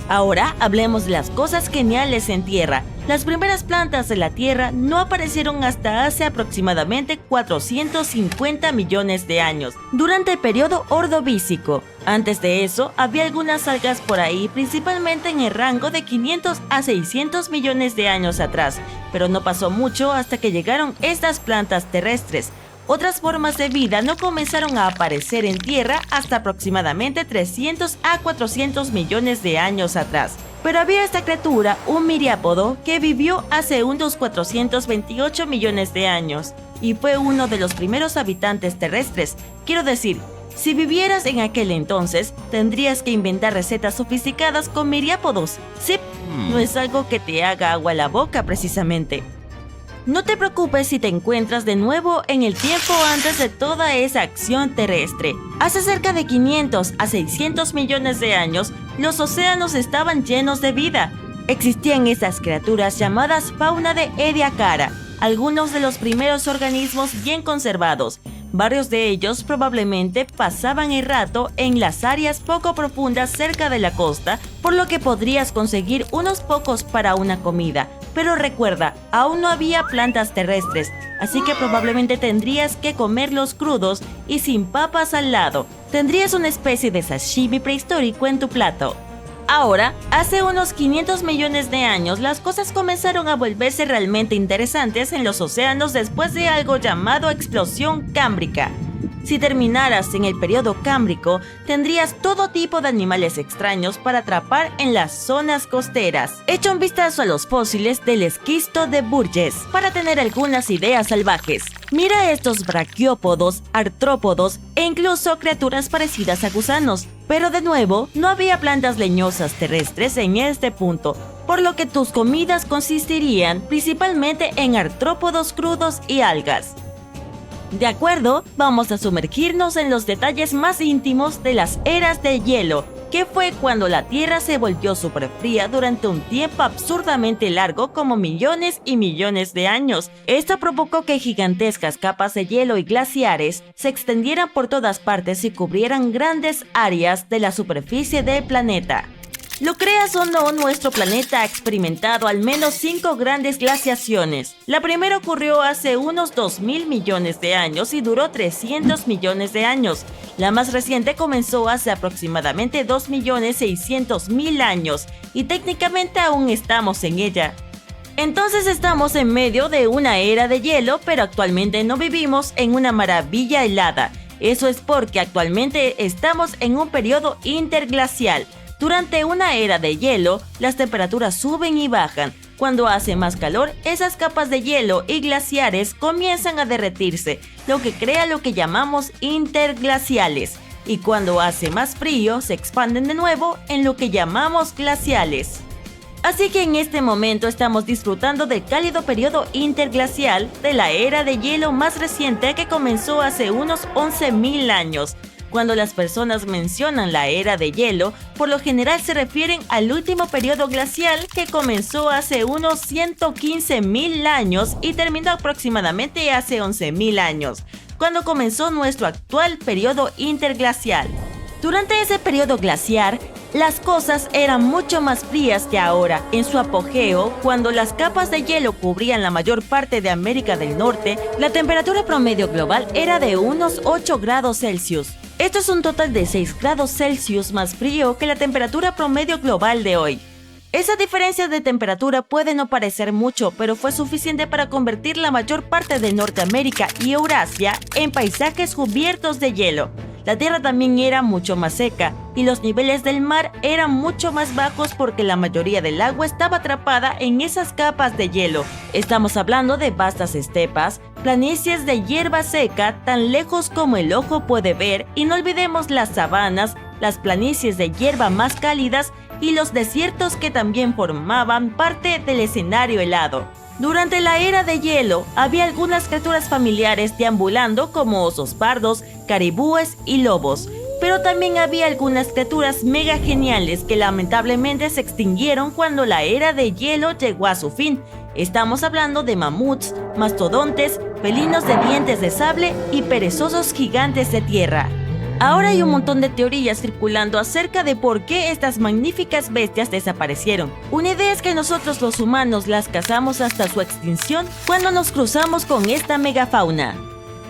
Ahora hablemos de las cosas geniales en tierra. Las primeras plantas de la Tierra no aparecieron hasta hace aproximadamente 450 millones de años, durante el periodo Ordovícico. Antes de eso, había algunas algas por ahí, principalmente en el rango de 500 a 600 millones de años atrás, pero no pasó mucho hasta que llegaron estas plantas terrestres. Otras formas de vida no comenzaron a aparecer en Tierra hasta aproximadamente 300 a 400 millones de años atrás. Pero había esta criatura, un miriápodo, que vivió hace unos 428 millones de años y fue uno de los primeros habitantes terrestres. Quiero decir, si vivieras en aquel entonces, tendrías que inventar recetas sofisticadas con miriápodos. Sí, no es algo que te haga agua a la boca precisamente. No te preocupes si te encuentras de nuevo en el tiempo antes de toda esa acción terrestre. Hace cerca de 500 a 600 millones de años, los océanos estaban llenos de vida. Existían esas criaturas llamadas fauna de Ediacara, algunos de los primeros organismos bien conservados. Varios de ellos probablemente pasaban el rato en las áreas poco profundas cerca de la costa, por lo que podrías conseguir unos pocos para una comida. Pero recuerda, aún no había plantas terrestres, así que probablemente tendrías que comerlos crudos y sin papas al lado. Tendrías una especie de sashimi prehistórico en tu plato. Ahora, hace unos 500 millones de años, las cosas comenzaron a volverse realmente interesantes en los océanos después de algo llamado explosión cámbrica. Si terminaras en el periodo cámbrico, tendrías todo tipo de animales extraños para atrapar en las zonas costeras. Echa un vistazo a los fósiles del esquisto de Burgess para tener algunas ideas salvajes. Mira estos braquiópodos, artrópodos e incluso criaturas parecidas a gusanos. Pero de nuevo, no había plantas leñosas terrestres en este punto, por lo que tus comidas consistirían principalmente en artrópodos crudos y algas. De acuerdo, vamos a sumergirnos en los detalles más íntimos de las eras de hielo, que fue cuando la Tierra se volvió súper fría durante un tiempo absurdamente largo como millones y millones de años. Esto provocó que gigantescas capas de hielo y glaciares se extendieran por todas partes y cubrieran grandes áreas de la superficie del planeta. Lo creas o no, nuestro planeta ha experimentado al menos 5 grandes glaciaciones. La primera ocurrió hace unos 2.000 millones de años y duró 300 millones de años. La más reciente comenzó hace aproximadamente 2.600.000 años y técnicamente aún estamos en ella. Entonces estamos en medio de una era de hielo, pero actualmente no vivimos en una maravilla helada. Eso es porque actualmente estamos en un periodo interglacial. Durante una era de hielo, las temperaturas suben y bajan. Cuando hace más calor, esas capas de hielo y glaciares comienzan a derretirse, lo que crea lo que llamamos interglaciales. Y cuando hace más frío, se expanden de nuevo en lo que llamamos glaciales. Así que en este momento estamos disfrutando del cálido periodo interglacial de la era de hielo más reciente que comenzó hace unos 11.000 años. Cuando las personas mencionan la era de hielo, por lo general se refieren al último periodo glacial que comenzó hace unos 115.000 años y terminó aproximadamente hace 11.000 años, cuando comenzó nuestro actual periodo interglacial. Durante ese periodo glaciar, las cosas eran mucho más frías que ahora. En su apogeo, cuando las capas de hielo cubrían la mayor parte de América del Norte, la temperatura promedio global era de unos 8 grados Celsius. Esto es un total de 6 grados Celsius más frío que la temperatura promedio global de hoy. Esa diferencia de temperatura puede no parecer mucho, pero fue suficiente para convertir la mayor parte de Norteamérica y Eurasia en paisajes cubiertos de hielo. La tierra también era mucho más seca y los niveles del mar eran mucho más bajos porque la mayoría del agua estaba atrapada en esas capas de hielo. Estamos hablando de vastas estepas, planicies de hierba seca tan lejos como el ojo puede ver, y no olvidemos las sabanas, las planicies de hierba más cálidas y los desiertos que también formaban parte del escenario helado. Durante la era de hielo, había algunas criaturas familiares deambulando como osos pardos, caribúes y lobos, pero también había algunas criaturas mega geniales que lamentablemente se extinguieron cuando la era de hielo llegó a su fin. Estamos hablando de mamuts, mastodontes, felinos de dientes de sable y perezosos gigantes de tierra. Ahora hay un montón de teorías circulando acerca de por qué estas magníficas bestias desaparecieron. Una idea es que nosotros los humanos las cazamos hasta su extinción cuando nos cruzamos con esta megafauna.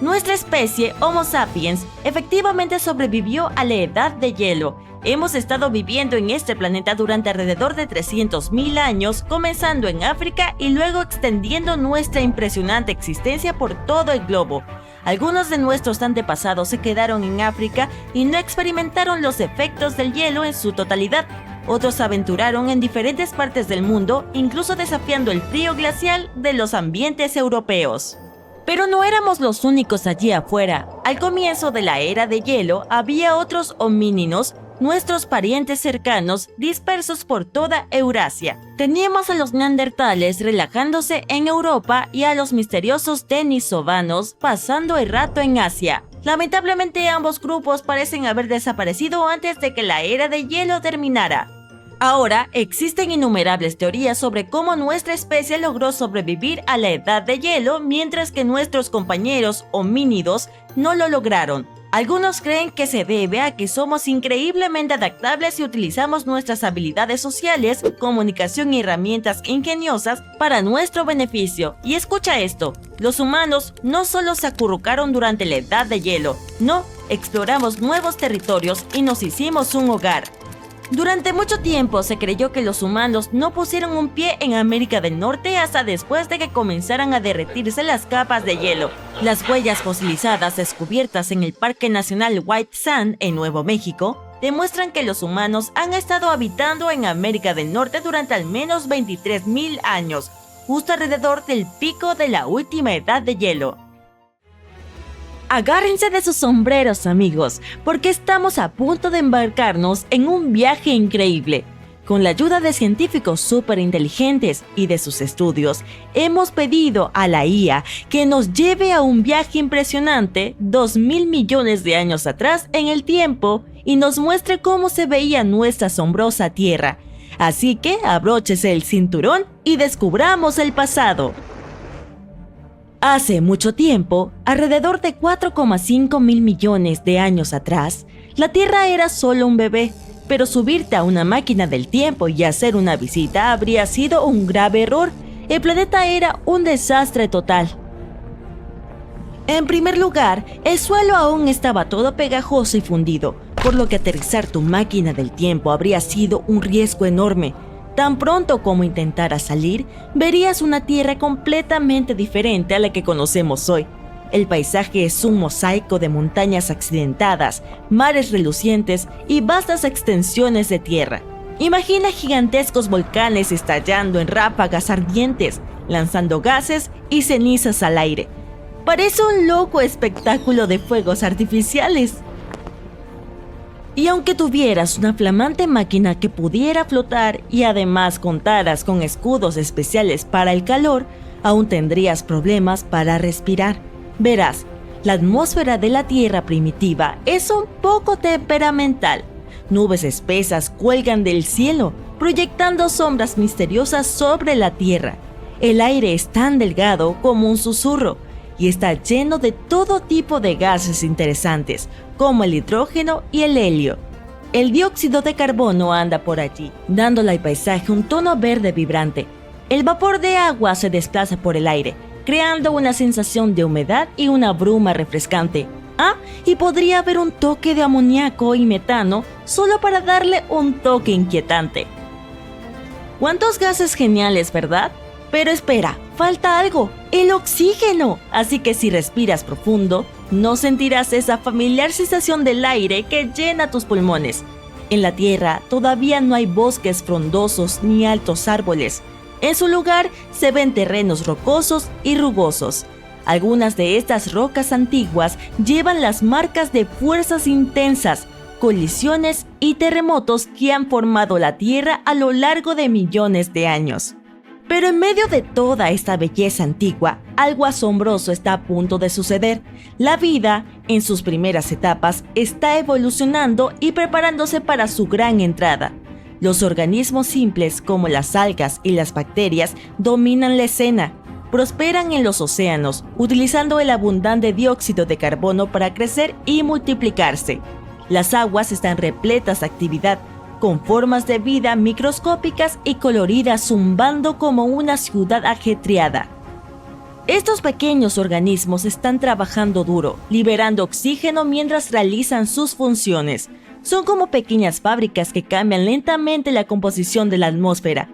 Nuestra especie, Homo sapiens, efectivamente sobrevivió a la edad de hielo. Hemos estado viviendo en este planeta durante alrededor de 300.000 años, comenzando en África y luego extendiendo nuestra impresionante existencia por todo el globo. Algunos de nuestros antepasados se quedaron en África y no experimentaron los efectos del hielo en su totalidad. Otros se aventuraron en diferentes partes del mundo, incluso desafiando el frío glacial de los ambientes europeos. Pero no éramos los únicos allí afuera. Al comienzo de la era de hielo había otros homínidos, nuestros parientes cercanos, dispersos por toda Eurasia. Teníamos a los neandertales relajándose en Europa y a los misteriosos denisovanos pasando el rato en Asia. Lamentablemente ambos grupos parecen haber desaparecido antes de que la era de hielo terminara. Ahora existen innumerables teorías sobre cómo nuestra especie logró sobrevivir a la edad de hielo mientras que nuestros compañeros homínidos no lo lograron. Algunos creen que se debe a que somos increíblemente adaptables y utilizamos nuestras habilidades sociales, comunicación y herramientas ingeniosas para nuestro beneficio. Y escucha esto, los humanos no solo se acurrucaron durante la edad de hielo, no, exploramos nuevos territorios y nos hicimos un hogar. Durante mucho tiempo se creyó que los humanos no pusieron un pie en América del Norte hasta después de que comenzaran a derretirse las capas de hielo. Las huellas fosilizadas descubiertas en el Parque Nacional White Sand en Nuevo México demuestran que los humanos han estado habitando en América del Norte durante al menos 23.000 años, justo alrededor del pico de la última edad de hielo. Agárrense de sus sombreros, amigos, porque estamos a punto de embarcarnos en un viaje increíble. Con la ayuda de científicos súper inteligentes y de sus estudios, hemos pedido a la IA que nos lleve a un viaje impresionante 2.000 millones de años atrás en el tiempo y nos muestre cómo se veía nuestra asombrosa Tierra. Así que abróchese el cinturón y descubramos el pasado. Hace mucho tiempo, alrededor de 4,5 mil millones de años atrás, la Tierra era solo un bebé. pero subirte a una máquina del tiempo y hacer una visita habría sido un grave error. El planeta era un desastre total. En primer lugar, el suelo aún estaba todo pegajoso y fundido, por lo que aterrizar tu máquina del tiempo habría sido un riesgo enorme. Tan pronto como intentaras salir, verías una Tierra completamente diferente a la que conocemos hoy. El paisaje es un mosaico de montañas accidentadas, mares relucientes y vastas extensiones de tierra. Imagina gigantescos volcanes estallando en ráfagas ardientes, lanzando gases y cenizas al aire. Parece un loco espectáculo de fuegos artificiales. Y aunque tuvieras una flamante máquina que pudiera flotar y además contaras con escudos especiales para el calor, aún tendrías problemas para respirar. Verás, la atmósfera de la Tierra primitiva es un poco temperamental. Nubes espesas cuelgan del cielo, proyectando sombras misteriosas sobre la Tierra. El aire es tan delgado como un susurro y está lleno de todo tipo de gases interesantes, como el hidrógeno y el helio. El dióxido de carbono anda por allí, dándole al paisaje un tono verde vibrante. El vapor de agua se desplaza por el aire, creando una sensación de humedad y una bruma refrescante. Y podría haber un toque de amoníaco y metano solo para darle un toque inquietante. ¿Cuántos gases geniales, verdad? Pero espera, falta algo, el oxígeno. Así que si respiras profundo, no sentirás esa familiar sensación del aire que llena tus pulmones. En la Tierra todavía no hay bosques frondosos ni altos árboles. En su lugar se ven terrenos rocosos y rugosos. Algunas de estas rocas antiguas llevan las marcas de fuerzas intensas, colisiones y terremotos que han formado la Tierra a lo largo de millones de años. Pero en medio de toda esta belleza antigua, algo asombroso está a punto de suceder. La vida, en sus primeras etapas, está evolucionando y preparándose para su gran entrada. Los organismos simples, como las algas y las bacterias, dominan la escena. Prosperan en los océanos, utilizando el abundante dióxido de carbono para crecer y multiplicarse. Las aguas están repletas de actividad, con formas de vida microscópicas y coloridas zumbando como una ciudad ajetreada. Estos pequeños organismos están trabajando duro, liberando oxígeno mientras realizan sus funciones. Son como pequeñas fábricas que cambian lentamente la composición de la atmósfera.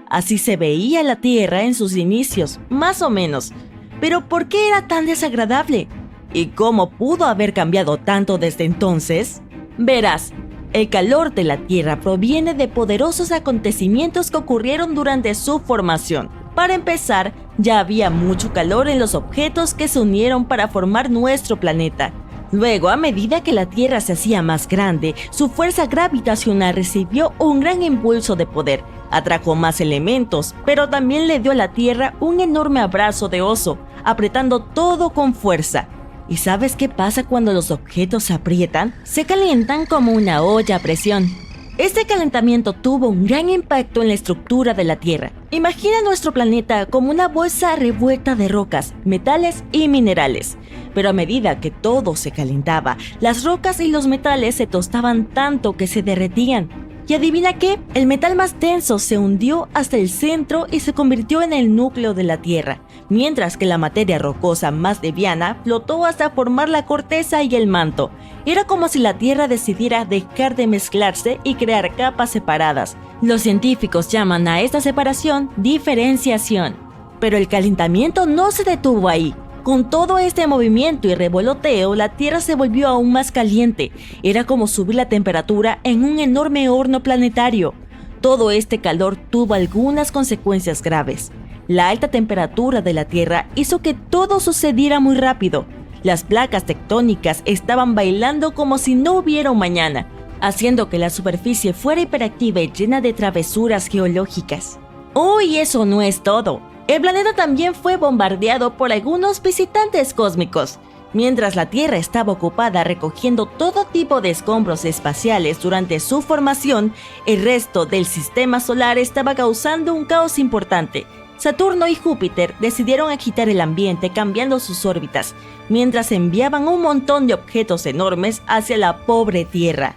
Así se veía la Tierra en sus inicios, más o menos. Pero ¿por qué era tan desagradable? ¿Y cómo pudo haber cambiado tanto desde entonces? Verás, el calor de la Tierra proviene de poderosos acontecimientos que ocurrieron durante su formación. Para empezar, ya había mucho calor en los objetos que se unieron para formar nuestro planeta. Luego, a medida que la Tierra se hacía más grande, su fuerza gravitacional recibió un gran impulso de poder. Atrajo más elementos, pero también le dio a la Tierra un enorme abrazo de oso, apretando todo con fuerza. ¿Y sabes qué pasa cuando los objetos se aprietan? Se calientan como una olla a presión. Este calentamiento tuvo un gran impacto en la estructura de la Tierra. Imagina nuestro planeta como una bolsa revuelta de rocas, metales y minerales. Pero a medida que todo se calentaba, las rocas y los metales se tostaban tanto que se derretían. Y adivina qué, el metal más denso se hundió hasta el centro y se convirtió en el núcleo de la Tierra, mientras que la materia rocosa más liviana flotó hasta formar la corteza y el manto. Era como si la Tierra decidiera dejar de mezclarse y crear capas separadas. Los científicos llaman a esta separación diferenciación. Pero el calentamiento no se detuvo ahí. Con todo este movimiento y revoloteo, la Tierra se volvió aún más caliente. Era como subir la temperatura en un enorme horno planetario. Todo este calor tuvo algunas consecuencias graves. La alta temperatura de la Tierra hizo que todo sucediera muy rápido. Las placas tectónicas estaban bailando como si no hubiera un mañana, haciendo que la superficie fuera hiperactiva y llena de travesuras geológicas. Y eso no es todo. El planeta también fue bombardeado por algunos visitantes cósmicos. Mientras la Tierra estaba ocupada recogiendo todo tipo de escombros espaciales durante su formación, el resto del sistema solar estaba causando un caos importante. Saturno y Júpiter decidieron agitar el ambiente cambiando sus órbitas, mientras enviaban un montón de objetos enormes hacia la pobre Tierra.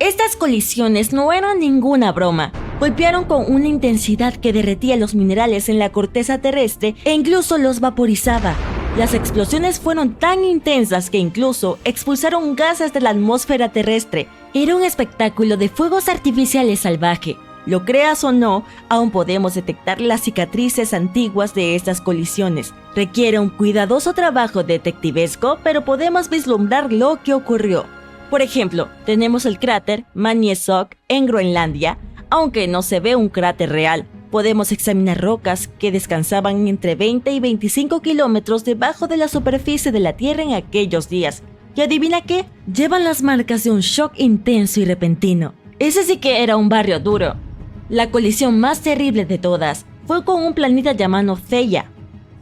Estas colisiones no eran ninguna broma. Golpearon con una intensidad que derretía los minerales en la corteza terrestre e incluso los vaporizaba. Las explosiones fueron tan intensas que incluso expulsaron gases de la atmósfera terrestre. Era un espectáculo de fuegos artificiales salvaje. Lo creas o no, aún podemos detectar las cicatrices antiguas de estas colisiones. Requiere un cuidadoso trabajo detectivesco, pero podemos vislumbrar lo que ocurrió. Por ejemplo, tenemos el cráter Maniesok en Groenlandia. Aunque no se ve un cráter real, podemos examinar rocas que descansaban entre 20 y 25 kilómetros debajo de la superficie de la Tierra en aquellos días. ¿Y adivina qué? Llevan las marcas de un shock intenso y repentino. Ese sí que era un barrio duro. La colisión más terrible de todas fue con un planeta llamado Theia.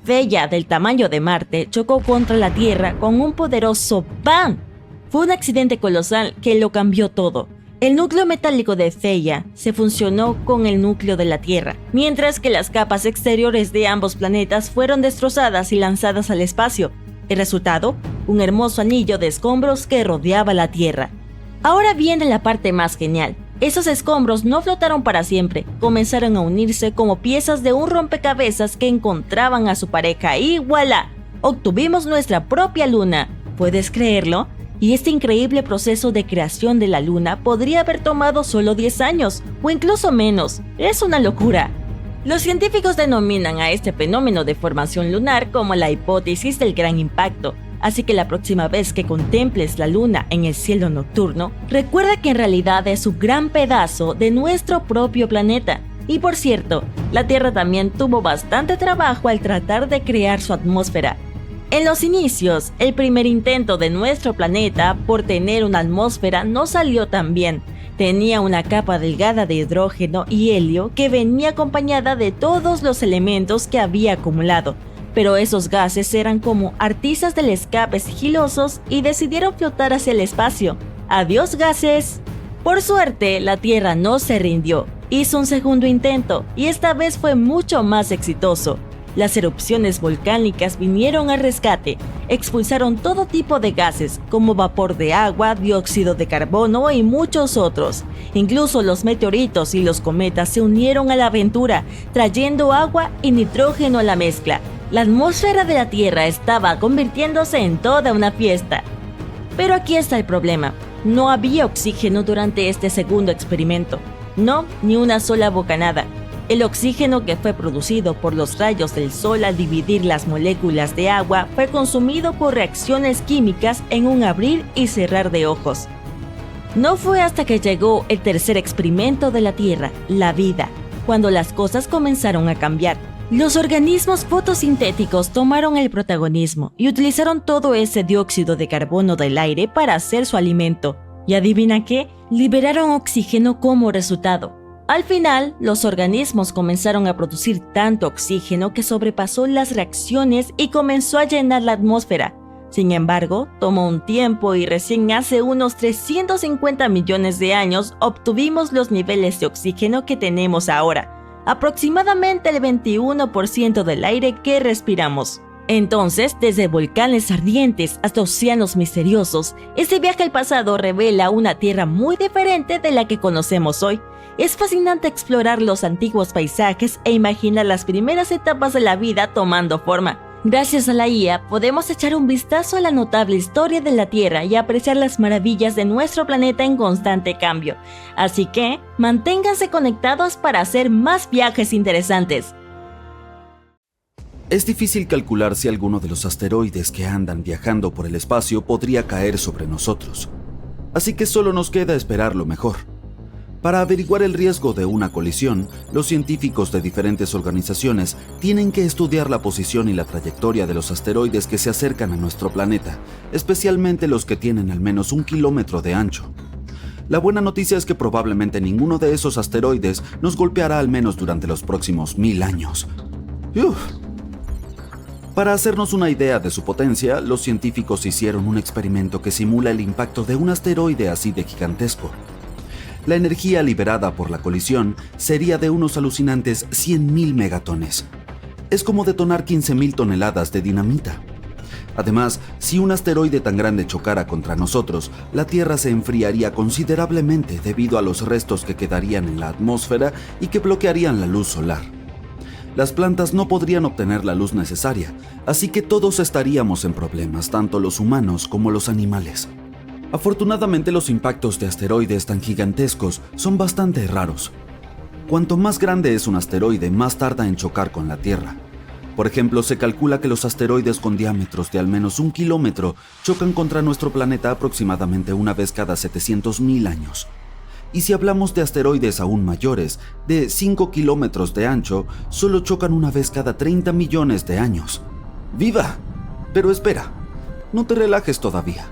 Theia, del tamaño de Marte, chocó contra la Tierra con un poderoso ¡bam! Fue un accidente colosal que lo cambió todo. El núcleo metálico de Theia se fusionó con el núcleo de la Tierra, mientras que las capas exteriores de ambos planetas fueron destrozadas y lanzadas al espacio. El resultado, un hermoso anillo de escombros que rodeaba la Tierra. Ahora viene la parte más genial. Esos escombros no flotaron para siempre, comenzaron a unirse como piezas de un rompecabezas que encontraban a su pareja y ¡voilá! Obtuvimos nuestra propia luna. ¿Puedes creerlo? Y este increíble proceso de creación de la Luna podría haber tomado solo 10 años, o incluso menos. Es una locura. Los científicos denominan a este fenómeno de formación lunar como la hipótesis del gran impacto. Así que la próxima vez que contemples la Luna en el cielo nocturno, recuerda que en realidad es un gran pedazo de nuestro propio planeta. Y por cierto, la Tierra también tuvo bastante trabajo al tratar de crear su atmósfera. En los inicios, el primer intento de nuestro planeta por tener una atmósfera no salió tan bien. Tenía una capa delgada de hidrógeno y helio que venía acompañada de todos los elementos que había acumulado, pero esos gases eran como artistas del escape sigilosos y decidieron flotar hacia el espacio. ¡Adiós, gases! Por suerte, la Tierra no se rindió. Hizo un segundo intento y esta vez fue mucho más exitoso. Las erupciones volcánicas vinieron al rescate, expulsaron todo tipo de gases, como vapor de agua, dióxido de carbono y muchos otros. Incluso los meteoritos y los cometas se unieron a la aventura, trayendo agua y nitrógeno a la mezcla. La atmósfera de la Tierra estaba convirtiéndose en toda una fiesta. Pero aquí está el problema. No había oxígeno durante este segundo experimento. No, ni una sola bocanada. El oxígeno que fue producido por los rayos del sol al dividir las moléculas de agua fue consumido por reacciones químicas en un abrir y cerrar de ojos. No fue hasta que llegó el tercer experimento de la Tierra, la vida, cuando las cosas comenzaron a cambiar. Los organismos fotosintéticos tomaron el protagonismo y utilizaron todo ese dióxido de carbono del aire para hacer su alimento. ¿Y adivina qué? Liberaron oxígeno como resultado. Al final, los organismos comenzaron a producir tanto oxígeno que sobrepasó las reacciones y comenzó a llenar la atmósfera. Sin embargo, tomó un tiempo y recién hace unos 350 millones de años obtuvimos los niveles de oxígeno que tenemos ahora, aproximadamente el 21% del aire que respiramos. Entonces, desde volcanes ardientes hasta océanos misteriosos, este viaje al pasado revela una Tierra muy diferente de la que conocemos hoy. Es fascinante explorar los antiguos paisajes e imaginar las primeras etapas de la vida tomando forma. Gracias a la IA, podemos echar un vistazo a la notable historia de la Tierra y apreciar las maravillas de nuestro planeta en constante cambio. Así que, manténganse conectados para hacer más viajes interesantes. Es difícil calcular si alguno de los asteroides que andan viajando por el espacio podría caer sobre nosotros. Así que solo nos queda esperar lo mejor. Para averiguar el riesgo de una colisión, los científicos de diferentes organizaciones tienen que estudiar la posición y la trayectoria de los asteroides que se acercan a nuestro planeta, especialmente los que tienen al menos 1 kilómetro de ancho. La buena noticia es que probablemente ninguno de esos asteroides nos golpeará al menos durante los próximos 1000 años. Para hacernos una idea de su potencia, los científicos hicieron un experimento que simula el impacto de un asteroide así de gigantesco. La energía liberada por la colisión sería de unos alucinantes 100.000 megatones. Es como detonar 15.000 toneladas de dinamita. Además, si un asteroide tan grande chocara contra nosotros, la Tierra se enfriaría considerablemente debido a los restos que quedarían en la atmósfera y que bloquearían la luz solar. Las plantas no podrían obtener la luz necesaria, así que todos estaríamos en problemas, tanto los humanos como los animales. Afortunadamente, los impactos de asteroides tan gigantescos son bastante raros. Cuanto más grande es un asteroide, más tarda en chocar con la Tierra. Por ejemplo, se calcula que los asteroides con diámetros de al menos 1 kilómetro chocan contra nuestro planeta aproximadamente una vez cada 700.000 años. Y si hablamos de asteroides aún mayores, de 5 kilómetros de ancho, solo chocan una vez cada 30 millones de años. ¡Viva! Pero espera, no te relajes todavía.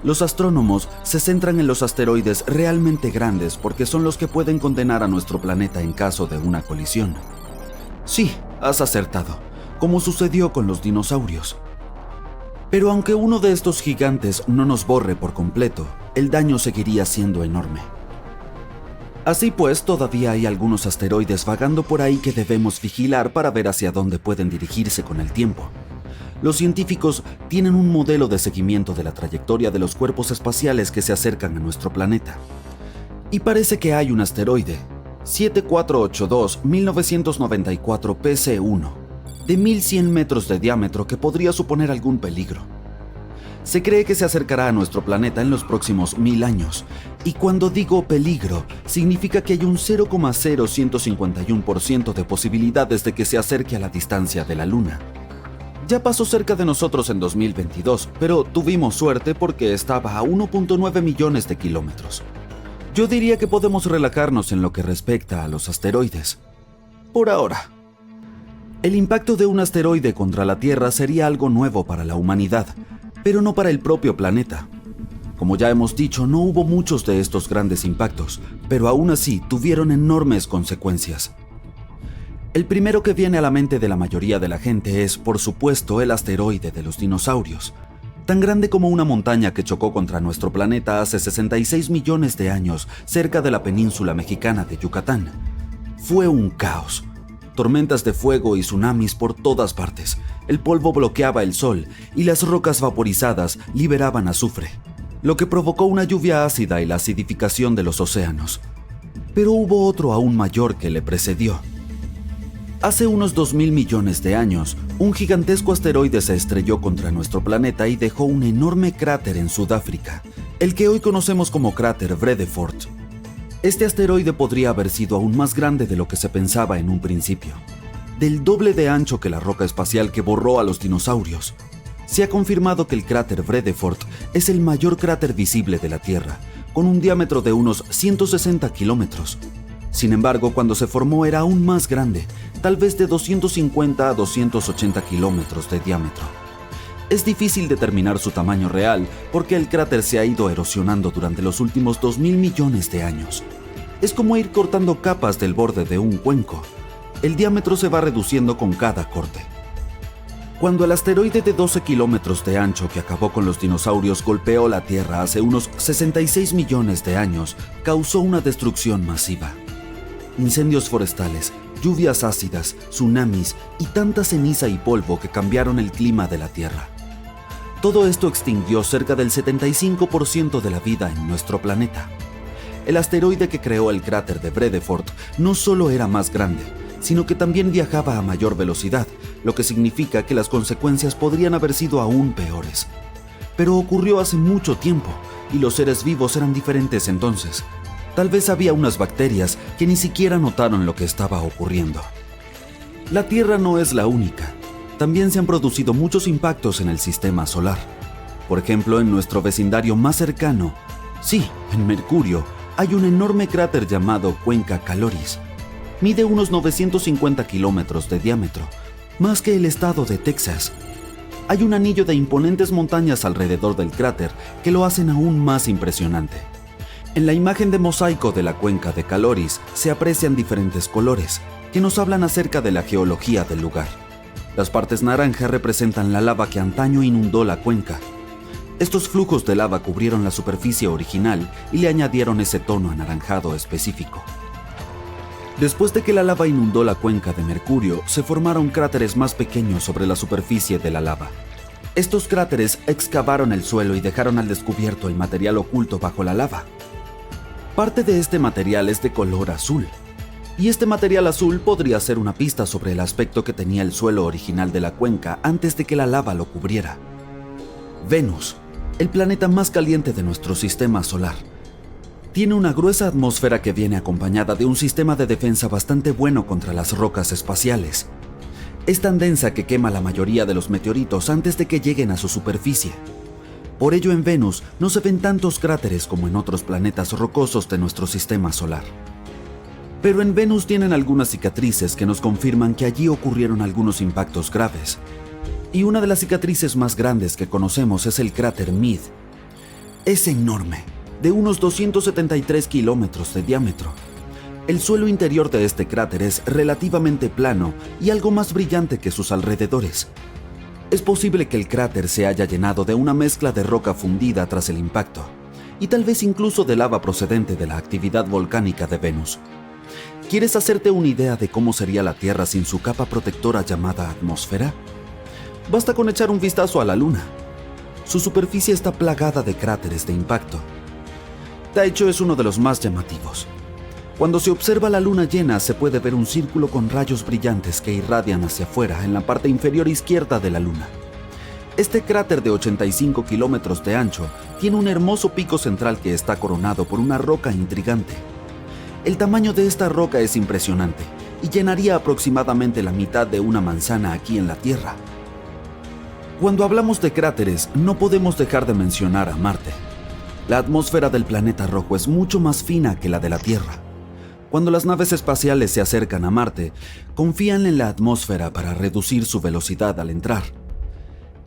Los astrónomos se centran en los asteroides realmente grandes porque son los que pueden condenar a nuestro planeta en caso de una colisión. Sí, has acertado, como sucedió con los dinosaurios. Pero aunque uno de estos gigantes no nos borre por completo, el daño seguiría siendo enorme. Así pues, todavía hay algunos asteroides vagando por ahí que debemos vigilar para ver hacia dónde pueden dirigirse con el tiempo. Los científicos tienen un modelo de seguimiento de la trayectoria de los cuerpos espaciales que se acercan a nuestro planeta. Y parece que hay un asteroide, 7482-1994 PC1, de 1100 metros de diámetro que podría suponer algún peligro. Se cree que se acercará a nuestro planeta en los próximos 1000 años, y cuando digo peligro, significa que hay un 0,0151% de posibilidades de que se acerque a la distancia de la Luna. Ya pasó cerca de nosotros en 2022, pero tuvimos suerte porque estaba a 1.9 millones de kilómetros. Yo diría que podemos relajarnos en lo que respecta a los asteroides. Por ahora. El impacto de un asteroide contra la Tierra sería algo nuevo para la humanidad, pero no para el propio planeta. Como ya hemos dicho, no hubo muchos de estos grandes impactos, pero aún así tuvieron enormes consecuencias. El primero que viene a la mente de la mayoría de la gente es, por supuesto, el asteroide de los dinosaurios, tan grande como una montaña que chocó contra nuestro planeta hace 66 millones de años cerca de la península mexicana de Yucatán. Fue un caos. Tormentas de fuego y tsunamis por todas partes. El polvo bloqueaba el sol y las rocas vaporizadas liberaban azufre, lo que provocó una lluvia ácida y la acidificación de los océanos. Pero hubo otro aún mayor que le precedió. Hace unos 2000 millones de años, un gigantesco asteroide se estrelló contra nuestro planeta y dejó un enorme cráter en Sudáfrica, el que hoy conocemos como cráter Vredefort. Este asteroide podría haber sido aún más grande de lo que se pensaba en un principio, del doble de ancho que la roca espacial que borró a los dinosaurios. Se ha confirmado que el cráter Vredefort es el mayor cráter visible de la Tierra, con un diámetro de unos 160 kilómetros. Sin embargo, cuando se formó era aún más grande, tal vez de 250 a 280 kilómetros de diámetro. Es difícil determinar su tamaño real porque el cráter se ha ido erosionando durante los últimos 2000 millones de años. Es como ir cortando capas del borde de un cuenco. El diámetro se va reduciendo con cada corte. Cuando el asteroide de 12 kilómetros de ancho que acabó con los dinosaurios golpeó la Tierra hace unos 66 millones de años, causó una destrucción masiva. Incendios forestales, lluvias ácidas, tsunamis y tanta ceniza y polvo que cambiaron el clima de la Tierra. Todo esto extinguió cerca del 75% de la vida en nuestro planeta. El asteroide que creó el cráter de Vredefort no solo era más grande, sino que también viajaba a mayor velocidad, lo que significa que las consecuencias podrían haber sido aún peores. Pero ocurrió hace mucho tiempo, y los seres vivos eran diferentes entonces. Tal vez había unas bacterias que ni siquiera notaron lo que estaba ocurriendo. La Tierra no es la única. También se han producido muchos impactos en el sistema solar. Por ejemplo, en nuestro vecindario más cercano, sí, en Mercurio, hay un enorme cráter llamado Cuenca Caloris. Mide unos 950 kilómetros de diámetro, más que el estado de Texas. Hay un anillo de imponentes montañas alrededor del cráter que lo hacen aún más impresionante. En la imagen de mosaico de la cuenca de Caloris se aprecian diferentes colores que nos hablan acerca de la geología del lugar. Las partes naranjas representan la lava que antaño inundó la cuenca. Estos flujos de lava cubrieron la superficie original y le añadieron ese tono anaranjado específico. Después de que la lava inundó la cuenca de Mercurio, se formaron cráteres más pequeños sobre la superficie de la lava. Estos cráteres excavaron el suelo y dejaron al descubierto el material oculto bajo la lava. Parte de este material es de color azul, y este material azul podría ser una pista sobre el aspecto que tenía el suelo original de la cuenca antes de que la lava lo cubriera. Venus, el planeta más caliente de nuestro sistema solar, tiene una gruesa atmósfera que viene acompañada de un sistema de defensa bastante bueno contra las rocas espaciales. Es tan densa que quema la mayoría de los meteoritos antes de que lleguen a su superficie. Por ello, en Venus no se ven tantos cráteres como en otros planetas rocosos de nuestro sistema solar. Pero en Venus tienen algunas cicatrices que nos confirman que allí ocurrieron algunos impactos graves. Y una de las cicatrices más grandes que conocemos es el cráter Meade. Es enorme, de unos 273 kilómetros de diámetro. El suelo interior de este cráter es relativamente plano y algo más brillante que sus alrededores. Es posible que el cráter se haya llenado de una mezcla de roca fundida tras el impacto, y tal vez incluso de lava procedente de la actividad volcánica de Venus. ¿Quieres hacerte una idea de cómo sería la Tierra sin su capa protectora llamada atmósfera? Basta con echar un vistazo a la Luna. Su superficie está plagada de cráteres de impacto. De hecho, es uno de los más llamativos. Cuando se observa la luna llena, se puede ver un círculo con rayos brillantes que irradian hacia afuera en la parte inferior izquierda de la luna. Este cráter de 85 kilómetros de ancho tiene un hermoso pico central que está coronado por una roca intrigante. El tamaño de esta roca es impresionante y llenaría aproximadamente la mitad de una manzana aquí en la Tierra. Cuando hablamos de cráteres, no podemos dejar de mencionar a Marte. La atmósfera del planeta rojo es mucho más fina que la de la Tierra. Cuando las naves espaciales se acercan a Marte, confían en la atmósfera para reducir su velocidad al entrar.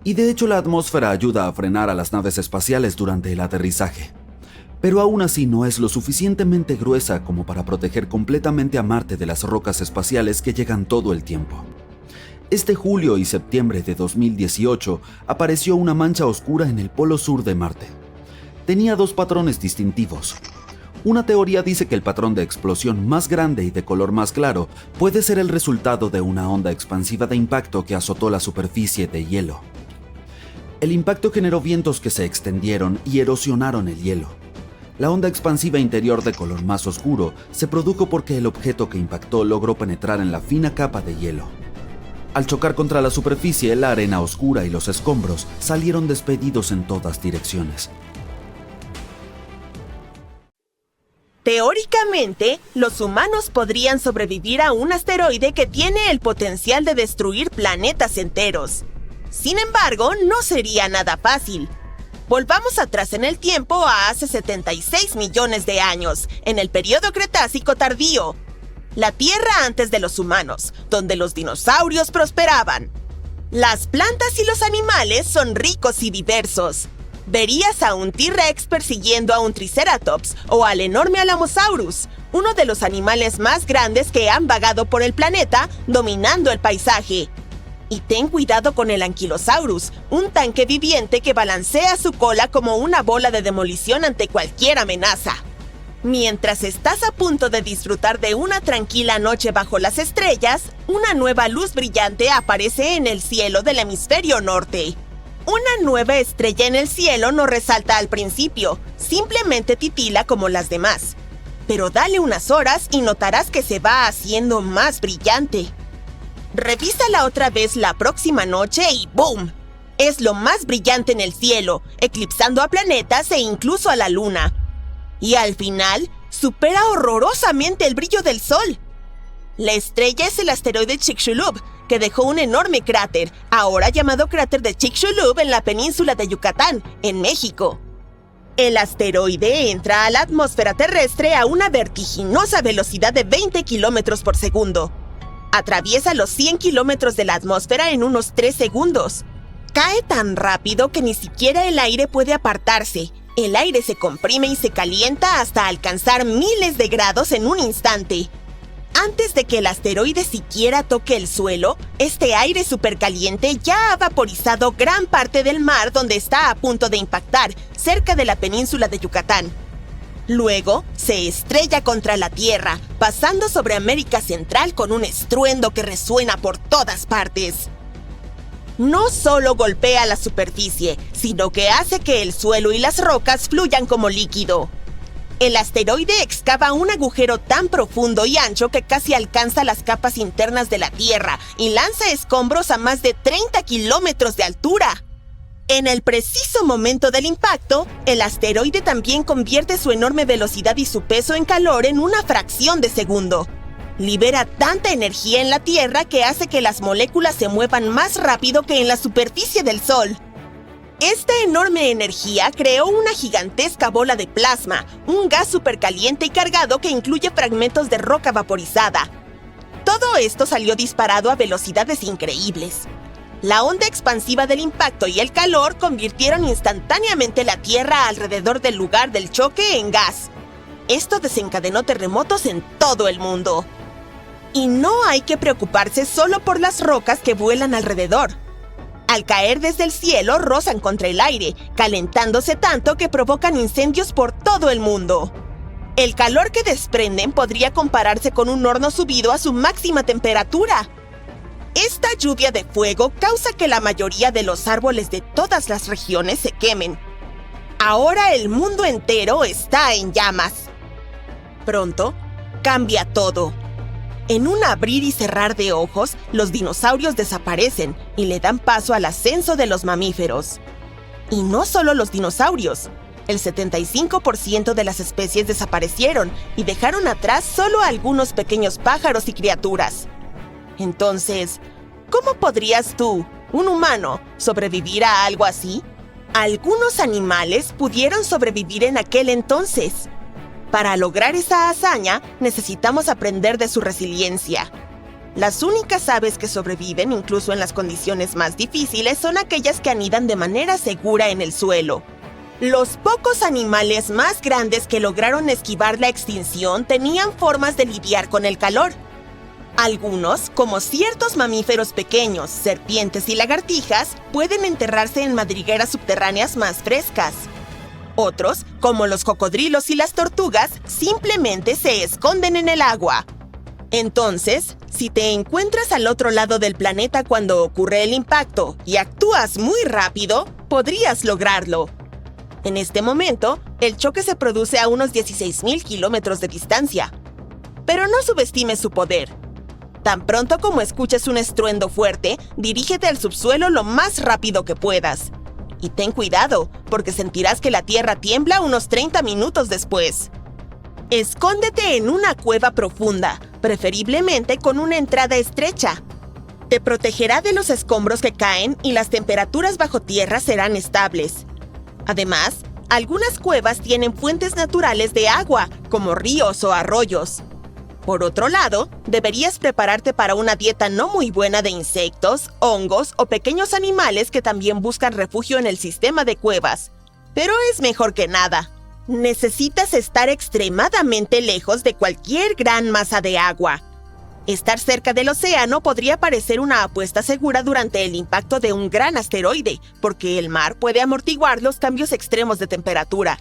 Y de hecho la atmósfera ayuda a frenar a las naves espaciales durante el aterrizaje. Pero aún así no es lo suficientemente gruesa como para proteger completamente a Marte de las rocas espaciales que llegan todo el tiempo. Este julio y septiembre de 2018 apareció una mancha oscura en el polo sur de Marte. Tenía dos patrones distintivos. Una teoría dice que el patrón de explosión más grande y de color más claro puede ser el resultado de una onda expansiva de impacto que azotó la superficie de hielo. El impacto generó vientos que se extendieron y erosionaron el hielo. La onda expansiva interior de color más oscuro se produjo porque el objeto que impactó logró penetrar en la fina capa de hielo. Al chocar contra la superficie, la arena oscura y los escombros salieron despedidos en todas direcciones. Teóricamente, los humanos podrían sobrevivir a un asteroide que tiene el potencial de destruir planetas enteros. Sin embargo, no sería nada fácil. Volvamos atrás en el tiempo a hace 76 millones de años, en el período Cretácico tardío. La Tierra antes de los humanos, donde los dinosaurios prosperaban. Las plantas y los animales son ricos y diversos. Verías a un T-Rex persiguiendo a un Triceratops o al enorme Alamosaurus, uno de los animales más grandes que han vagado por el planeta, dominando el paisaje. Y ten cuidado con el Ankylosaurus, un tanque viviente que balancea su cola como una bola de demolición ante cualquier amenaza. Mientras estás a punto de disfrutar de una tranquila noche bajo las estrellas, una nueva luz brillante aparece en el cielo del hemisferio norte. Una nueva estrella en el cielo no resalta al principio, simplemente titila como las demás. Pero dale unas horas y notarás que se va haciendo más brillante. Revísala otra vez la próxima noche y ¡boom! Es lo más brillante en el cielo, eclipsando a planetas e incluso a la luna. Y al final, supera horrorosamente el brillo del Sol. La estrella es el asteroide Chicxulub, que dejó un enorme cráter, ahora llamado cráter de Chicxulub en la península de Yucatán, en México. El asteroide entra a la atmósfera terrestre a una vertiginosa velocidad de 20 kilómetros por segundo. Atraviesa los 100 kilómetros de la atmósfera en unos 3 segundos. Cae tan rápido que ni siquiera el aire puede apartarse. El aire se comprime y se calienta hasta alcanzar miles de grados en un instante. Antes de que el asteroide siquiera toque el suelo, este aire supercaliente ya ha vaporizado gran parte del mar donde está a punto de impactar, cerca de la península de Yucatán. Luego, se estrella contra la Tierra, pasando sobre América Central con un estruendo que resuena por todas partes. No solo golpea la superficie, sino que hace que el suelo y las rocas fluyan como líquido. El asteroide excava un agujero tan profundo y ancho que casi alcanza las capas internas de la Tierra y lanza escombros a más de 30 kilómetros de altura. En el preciso momento del impacto, el asteroide también convierte su enorme velocidad y su peso en calor en una fracción de segundo. Libera tanta energía en la Tierra que hace que las moléculas se muevan más rápido que en la superficie del Sol. Esta enorme energía creó una gigantesca bola de plasma, un gas supercaliente y cargado que incluye fragmentos de roca vaporizada. Todo esto salió disparado a velocidades increíbles. La onda expansiva del impacto y el calor convirtieron instantáneamente la Tierra alrededor del lugar del choque en gas. Esto desencadenó terremotos en todo el mundo. Y no hay que preocuparse solo por las rocas que vuelan alrededor. Al caer desde el cielo, rozan contra el aire, calentándose tanto que provocan incendios por todo el mundo. El calor que desprenden podría compararse con un horno subido a su máxima temperatura. Esta lluvia de fuego causa que la mayoría de los árboles de todas las regiones se quemen. Ahora el mundo entero está en llamas. Pronto, cambia todo. En un abrir y cerrar de ojos, los dinosaurios desaparecen y le dan paso al ascenso de los mamíferos. Y no solo los dinosaurios. El 75% de las especies desaparecieron y dejaron atrás solo a algunos pequeños pájaros y criaturas. Entonces, ¿cómo podrías tú, un humano, sobrevivir a algo así? Algunos animales pudieron sobrevivir en aquel entonces. Para lograr esa hazaña, necesitamos aprender de su resiliencia. Las únicas aves que sobreviven, incluso en las condiciones más difíciles, son aquellas que anidan de manera segura en el suelo. Los pocos animales más grandes que lograron esquivar la extinción tenían formas de lidiar con el calor. Algunos, como ciertos mamíferos pequeños, serpientes y lagartijas, pueden enterrarse en madrigueras subterráneas más frescas. Otros, como los cocodrilos y las tortugas, simplemente se esconden en el agua. Entonces, si te encuentras al otro lado del planeta cuando ocurre el impacto y actúas muy rápido, podrías lograrlo. En este momento, el choque se produce a unos 16,000 kilómetros de distancia. Pero no subestimes su poder. Tan pronto como escuches un estruendo fuerte, dirígete al subsuelo lo más rápido que puedas. Y ten cuidado, porque sentirás que la Tierra tiembla unos 30 minutos después. Escóndete en una cueva profunda, preferiblemente con una entrada estrecha. Te protegerá de los escombros que caen y las temperaturas bajo tierra serán estables. Además, algunas cuevas tienen fuentes naturales de agua, como ríos o arroyos. Por otro lado, deberías prepararte para una dieta no muy buena de insectos, hongos o pequeños animales que también buscan refugio en el sistema de cuevas. Pero es mejor que nada. Necesitas estar extremadamente lejos de cualquier gran masa de agua. Estar cerca del océano podría parecer una apuesta segura durante el impacto de un gran asteroide, porque el mar puede amortiguar los cambios extremos de temperatura.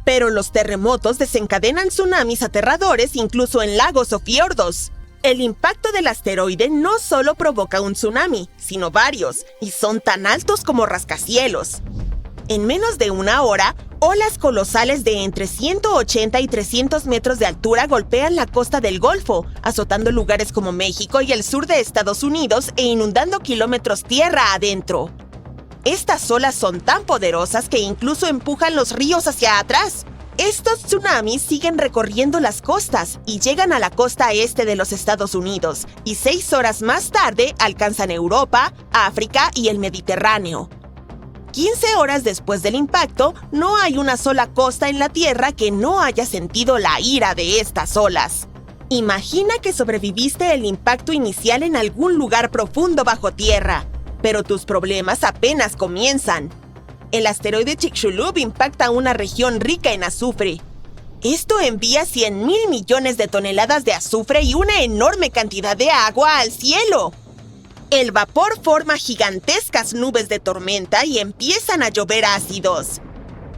Pero los terremotos desencadenan tsunamis aterradores incluso en lagos o fiordos. El impacto del asteroide no solo provoca un tsunami, sino varios, y son tan altos como rascacielos. En menos de una hora, olas colosales de entre 180 y 300 metros de altura golpean la costa del Golfo, azotando lugares como México y el sur de Estados Unidos e inundando kilómetros tierra adentro. Estas olas son tan poderosas que incluso empujan los ríos hacia atrás. Estos tsunamis siguen recorriendo las costas y llegan a la costa este de los Estados Unidos, y 6 horas más tarde alcanzan Europa, África y el Mediterráneo. 15 horas después del impacto, no hay una sola costa en la Tierra que no haya sentido la ira de estas olas. Imagina que sobreviviste el impacto inicial en algún lugar profundo bajo tierra, pero tus problemas apenas comienzan. El asteroide Chicxulub impacta una región rica en azufre. Esto envía 100,000 millones de toneladas de azufre y una enorme cantidad de agua al cielo. El vapor forma gigantescas nubes de tormenta y empiezan a llover ácidos.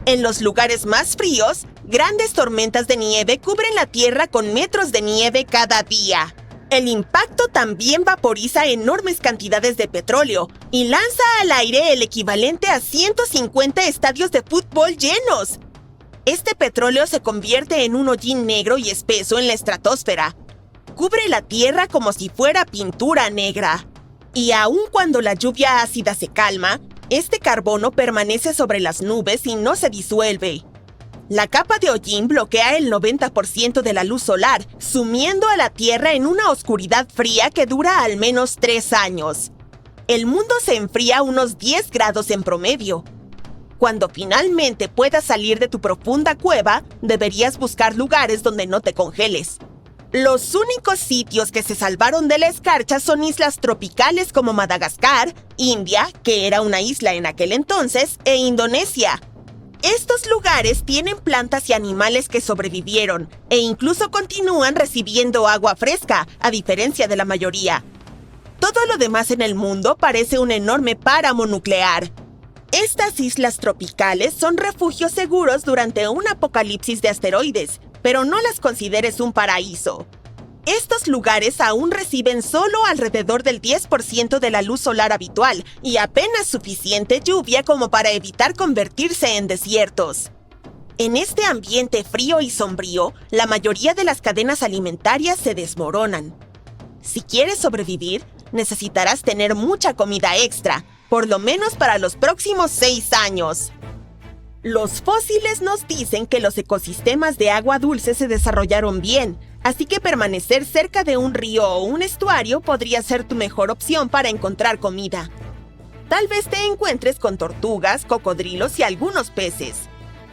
En los lugares más fríos, grandes tormentas de nieve cubren la Tierra con metros de nieve cada día. El impacto también vaporiza enormes cantidades de petróleo y lanza al aire el equivalente a 150 estadios de fútbol llenos. Este petróleo se convierte en un hollín negro y espeso en la estratosfera. Cubre la Tierra como si fuera pintura negra. Y aun cuando la lluvia ácida se calma, este carbono permanece sobre las nubes y no se disuelve. La capa de hollín bloquea el 90% de la luz solar, sumiendo a la Tierra en una oscuridad fría que dura al menos 3 años. El mundo se enfría unos 10 grados en promedio. Cuando finalmente puedas salir de tu profunda cueva, deberías buscar lugares donde no te congeles. Los únicos sitios que se salvaron de la escarcha son islas tropicales como Madagascar, India, que era una isla en aquel entonces, e Indonesia. Estos lugares tienen plantas y animales que sobrevivieron e incluso continúan recibiendo agua fresca, a diferencia de la mayoría. Todo lo demás en el mundo parece un enorme páramo nuclear. Estas islas tropicales son refugios seguros durante un apocalipsis de asteroides, pero no las consideres un paraíso. Estos lugares aún reciben solo alrededor del 10% de la luz solar habitual y apenas suficiente lluvia como para evitar convertirse en desiertos. En este ambiente frío y sombrío, la mayoría de las cadenas alimentarias se desmoronan. Si quieres sobrevivir, necesitarás tener mucha comida extra, por lo menos para los próximos 6 años. Los fósiles nos dicen que los ecosistemas de agua dulce se desarrollaron bien, así que permanecer cerca de un río o un estuario podría ser tu mejor opción para encontrar comida. Tal vez te encuentres con tortugas, cocodrilos y algunos peces.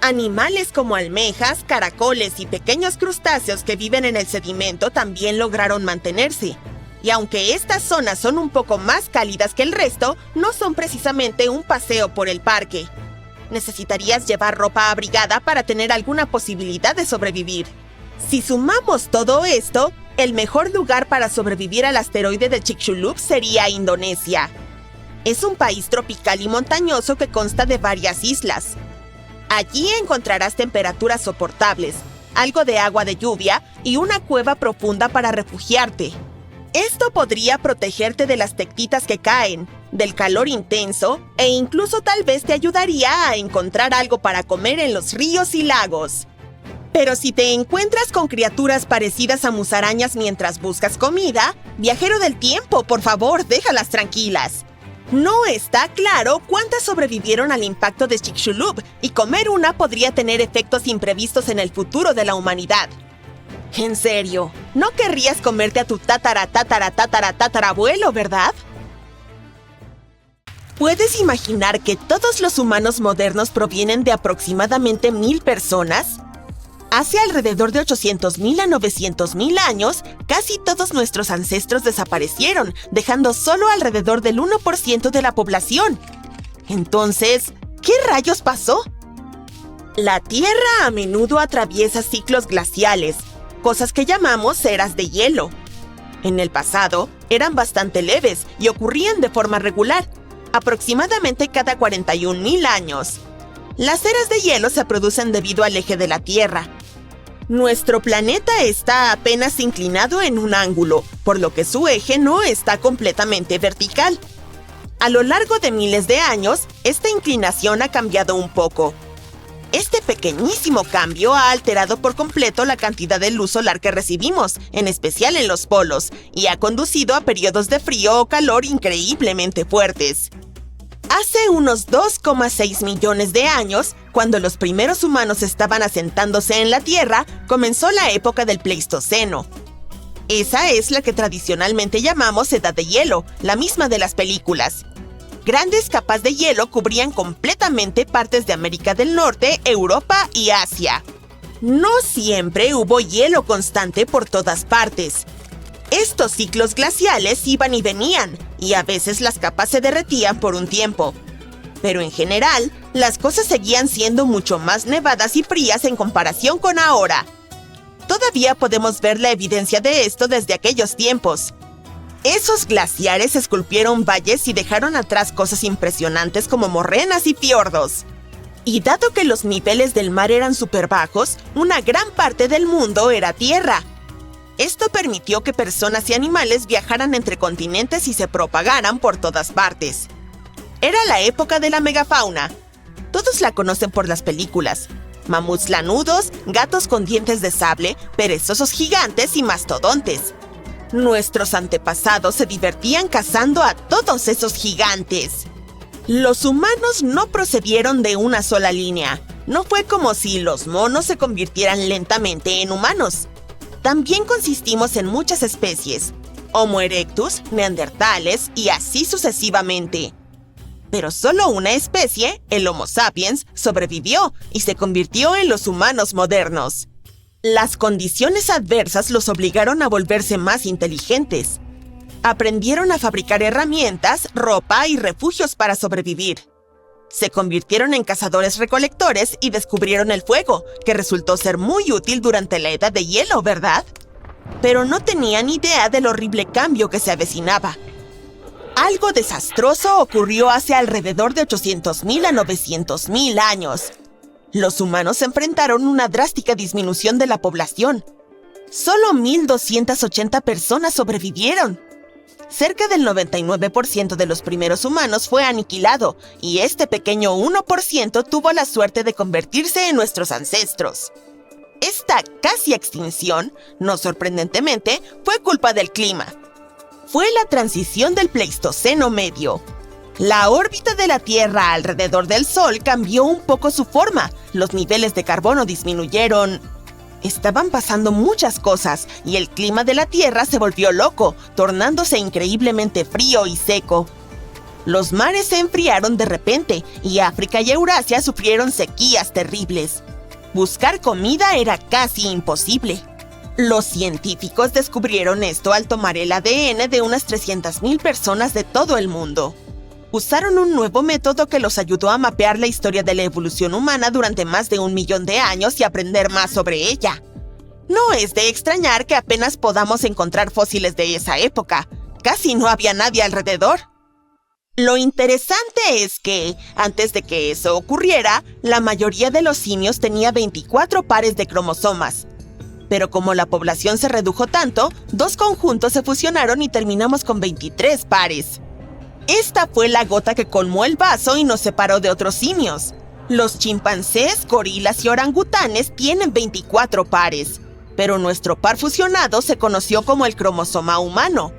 Animales como almejas, caracoles y pequeños crustáceos que viven en el sedimento también lograron mantenerse. Y aunque estas zonas son un poco más cálidas que el resto, no son precisamente un paseo por el parque. Necesitarías llevar ropa abrigada para tener alguna posibilidad de sobrevivir. Si sumamos todo esto, el mejor lugar para sobrevivir al asteroide de Chicxulub sería Indonesia. Es un país tropical y montañoso que consta de varias islas. Allí encontrarás temperaturas soportables, algo de agua de lluvia y una cueva profunda para refugiarte. Esto podría protegerte de las tectitas que caen, del calor intenso e incluso tal vez te ayudaría a encontrar algo para comer en los ríos y lagos. Pero si te encuentras con criaturas parecidas a musarañas mientras buscas comida, viajero del tiempo, por favor, déjalas tranquilas. No está claro cuántas sobrevivieron al impacto de Chicxulub y comer una podría tener efectos imprevistos en el futuro de la humanidad. En serio, no querrías comerte a tu tatarabuelo, ¿verdad? ¿Puedes imaginar que todos los humanos modernos provienen de aproximadamente 1000 personas? Hace alrededor de 800,000 a 900,000 años, casi todos nuestros ancestros desaparecieron, dejando solo alrededor del 1% de la población. Entonces, ¿qué rayos pasó? La Tierra a menudo atraviesa ciclos glaciales, cosas que llamamos eras de hielo. En el pasado, eran bastante leves y ocurrían de forma regular, aproximadamente cada 41,000 años. Las eras de hielo se producen debido al eje de la Tierra. Nuestro planeta está apenas inclinado en un ángulo, por lo que su eje no está completamente vertical. A lo largo de miles de años, esta inclinación ha cambiado un poco. Este pequeñísimo cambio ha alterado por completo la cantidad de luz solar que recibimos, en especial en los polos, y ha conducido a periodos de frío o calor increíblemente fuertes. Hace unos 2,6 millones de años, cuando los primeros humanos estaban asentándose en la Tierra, comenzó la época del Pleistoceno. Esa es la que tradicionalmente llamamos Edad de Hielo, la misma de las películas. Grandes capas de hielo cubrían completamente partes de América del Norte, Europa y Asia. No siempre hubo hielo constante por todas partes. Estos ciclos glaciales iban y venían, y a veces las capas se derretían por un tiempo. Pero en general, las cosas seguían siendo mucho más nevadas y frías en comparación con ahora. Todavía podemos ver la evidencia de esto desde aquellos tiempos. Esos glaciares esculpieron valles y dejaron atrás cosas impresionantes como morrenas y fiordos. Y dado que los niveles del mar eran súper bajos, una gran parte del mundo era tierra. Esto permitió que personas y animales viajaran entre continentes y se propagaran por todas partes. Era la época de la megafauna. Todos la conocen por las películas. Mamuts lanudos, gatos con dientes de sable, perezosos gigantes y mastodontes. Nuestros antepasados se divertían cazando a todos esos gigantes. Los humanos no procedieron de una sola línea. No fue como si los monos se convirtieran lentamente en humanos. También consistimos en muchas especies: Homo erectus, neandertales y así sucesivamente. Pero solo una especie, el Homo sapiens, sobrevivió y se convirtió en los humanos modernos. Las condiciones adversas los obligaron a volverse más inteligentes. Aprendieron a fabricar herramientas, ropa y refugios para sobrevivir. Se convirtieron en cazadores-recolectores y descubrieron el fuego, que resultó ser muy útil durante la Edad de Hielo, ¿verdad? Pero no tenían idea del horrible cambio que se avecinaba. Algo desastroso ocurrió hace alrededor de 800,000 a 900,000 años. Los humanos enfrentaron una drástica disminución de la población. Solo 1,280 personas sobrevivieron. Cerca del 99% de los primeros humanos fue aniquilado, y este pequeño 1% tuvo la suerte de convertirse en nuestros ancestros. Esta casi extinción, no sorprendentemente, fue culpa del clima. Fue la transición del Pleistoceno medio. La órbita de la Tierra alrededor del Sol cambió un poco su forma, los niveles de carbono disminuyeron. Estaban pasando muchas cosas y el clima de la Tierra se volvió loco, tornándose increíblemente frío y seco. Los mares se enfriaron de repente y África y Eurasia sufrieron sequías terribles. Buscar comida era casi imposible. Los científicos descubrieron esto al tomar el ADN de unas 300,000 personas de todo el mundo. Usaron un nuevo método que los ayudó a mapear la historia de la evolución humana durante más de 1,000,000 de años y aprender más sobre ella. No es de extrañar que apenas podamos encontrar fósiles de esa época. Casi no había nadie alrededor. Lo interesante es que, antes de que eso ocurriera, la mayoría de los simios tenía 24 pares de cromosomas. Pero como la población se redujo tanto, 2 conjuntos se fusionaron y terminamos con 23 pares. Esta fue la gota que colmó el vaso y nos separó de otros simios. Los chimpancés, gorilas y orangutanes tienen 24 pares, pero nuestro par fusionado se conoció como el cromosoma humano.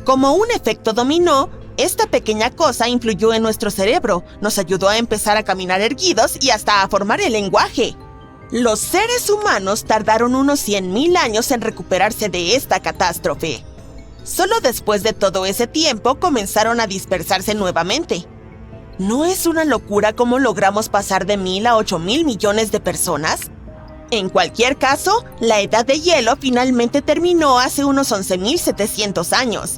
Como un efecto dominó, esta pequeña cosa influyó en nuestro cerebro, nos ayudó a empezar a caminar erguidos y hasta a formar el lenguaje. Los seres humanos tardaron unos 100,000 años en recuperarse de esta catástrofe. Solo después de todo ese tiempo comenzaron a dispersarse nuevamente. ¿No es una locura cómo logramos pasar de 1,000 a 8,000 millones de personas? En cualquier caso, la Edad de Hielo finalmente terminó hace unos 11,700 años.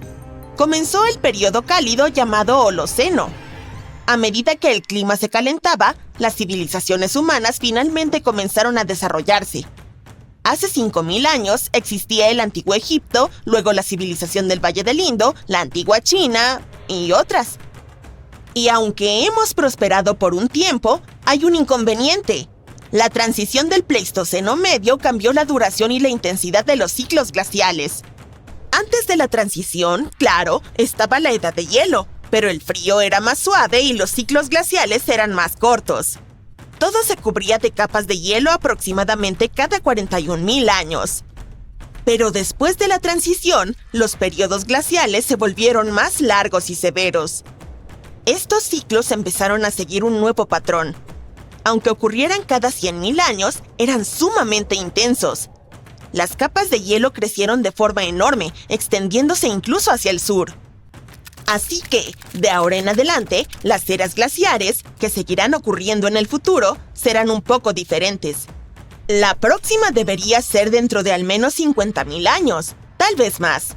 Comenzó el periodo cálido llamado Holoceno. A medida que el clima se calentaba, las civilizaciones humanas finalmente comenzaron a desarrollarse. Hace 5,000 años existía el Antiguo Egipto, luego la civilización del Valle del Indo, la antigua China y otras. Y aunque hemos prosperado por un tiempo, hay un inconveniente. La transición del Pleistoceno medio cambió la duración y la intensidad de los ciclos glaciales. Antes de la transición, claro, estaba la Edad de Hielo, pero el frío era más suave y los ciclos glaciales eran más cortos. Todo se cubría de capas de hielo aproximadamente cada 41,000 años. Pero después de la transición, los periodos glaciales se volvieron más largos y severos. Estos ciclos empezaron a seguir un nuevo patrón. Aunque ocurrieran cada 100,000 años, eran sumamente intensos. Las capas de hielo crecieron de forma enorme, extendiéndose incluso hacia el sur. Así que, de ahora en adelante, las eras glaciares, que seguirán ocurriendo en el futuro, serán un poco diferentes. La próxima debería ser dentro de al menos 50,000 años, tal vez más.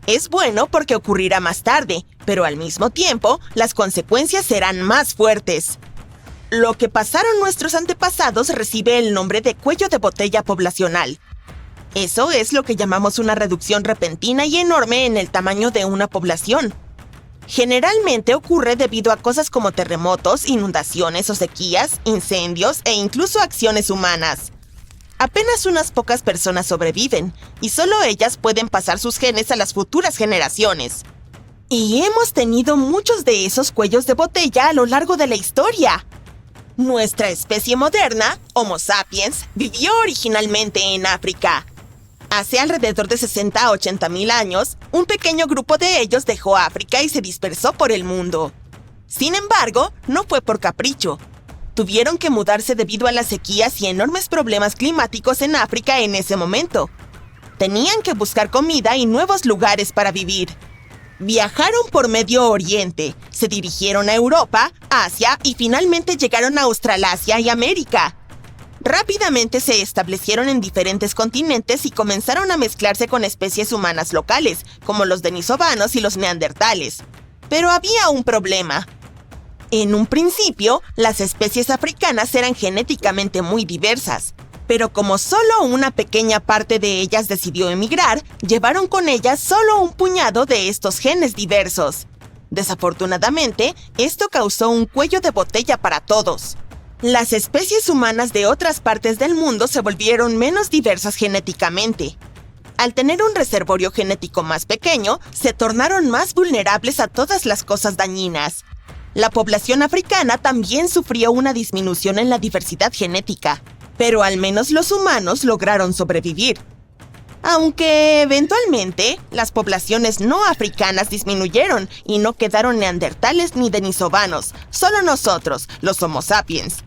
Es bueno porque ocurrirá más tarde, pero al mismo tiempo, las consecuencias serán más fuertes. Lo que pasaron nuestros antepasados recibe el nombre de cuello de botella poblacional. Eso es lo que llamamos una reducción repentina y enorme en el tamaño de una población. Generalmente ocurre debido a cosas como terremotos, inundaciones o sequías, incendios e incluso acciones humanas. Apenas unas pocas personas sobreviven, y solo ellas pueden pasar sus genes a las futuras generaciones. Y hemos tenido muchos de esos cuellos de botella a lo largo de la historia. Nuestra especie moderna, Homo sapiens, vivió originalmente en África. Hace alrededor de 60 a 80 mil años, un pequeño grupo de ellos dejó África y se dispersó por el mundo. Sin embargo, no fue por capricho. Tuvieron que mudarse debido a las sequías y enormes problemas climáticos en África en ese momento. Tenían que buscar comida y nuevos lugares para vivir. Viajaron por Medio Oriente, se dirigieron a Europa, Asia y finalmente llegaron a Australasia y América. Rápidamente se establecieron en diferentes continentes y comenzaron a mezclarse con especies humanas locales, como los denisovanos y los neandertales. Pero había un problema. En un principio, las especies africanas eran genéticamente muy diversas, pero como solo una pequeña parte de ellas decidió emigrar, llevaron con ellas solo un puñado de estos genes diversos. Desafortunadamente, esto causó un cuello de botella para todos. Las especies humanas de otras partes del mundo se volvieron menos diversas genéticamente. Al tener un reservorio genético más pequeño, se tornaron más vulnerables a todas las cosas dañinas. La población africana también sufrió una disminución en la diversidad genética, pero al menos los humanos lograron sobrevivir. Aunque eventualmente, las poblaciones no africanas disminuyeron y no quedaron neandertales ni denisovanos, solo nosotros, los Homo sapiens.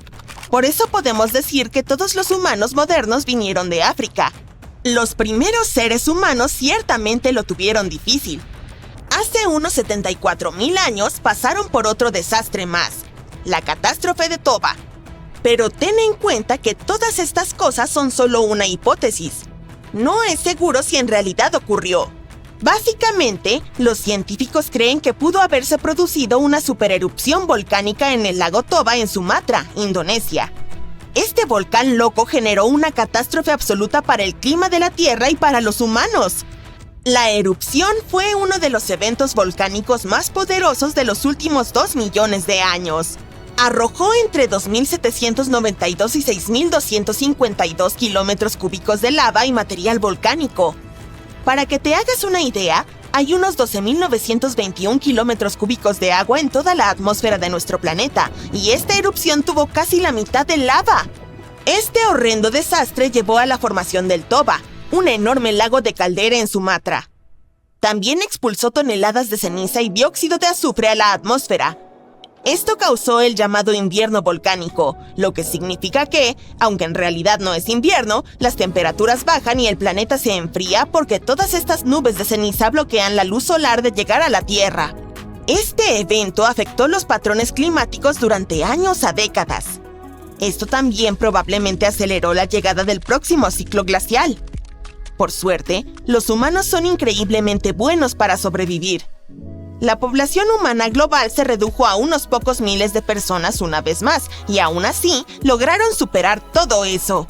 Por eso podemos decir que todos los humanos modernos vinieron de África. Los primeros seres humanos ciertamente lo tuvieron difícil. Hace unos 74.000 años pasaron por otro desastre más, la catástrofe de Toba. Pero ten en cuenta que todas estas cosas son solo una hipótesis. No es seguro si en realidad ocurrió. Básicamente, los científicos creen que pudo haberse producido una supererupción volcánica en el lago Toba en Sumatra, Indonesia. Este volcán loco generó una catástrofe absoluta para el clima de la Tierra y para los humanos. La erupción fue uno de los eventos volcánicos más poderosos de los últimos 2 millones de años. Arrojó entre 2.792 y 6.252 kilómetros cúbicos de lava y material volcánico. Para que te hagas una idea, hay unos 12.921 kilómetros cúbicos de agua en toda la atmósfera de nuestro planeta, y esta erupción tuvo casi la mitad de lava. Este horrendo desastre llevó a la formación del Toba, un enorme lago de caldera en Sumatra. También expulsó toneladas de ceniza y dióxido de azufre a la atmósfera. Esto causó el llamado invierno volcánico, lo que significa que, aunque en realidad no es invierno, las temperaturas bajan y el planeta se enfría porque todas estas nubes de ceniza bloquean la luz solar de llegar a la Tierra. Este evento afectó los patrones climáticos durante años a décadas. Esto también probablemente aceleró la llegada del próximo ciclo glacial. Por suerte, los humanos son increíblemente buenos para sobrevivir. La población humana global se redujo a unos pocos miles de personas una vez más, y aún así, lograron superar todo eso.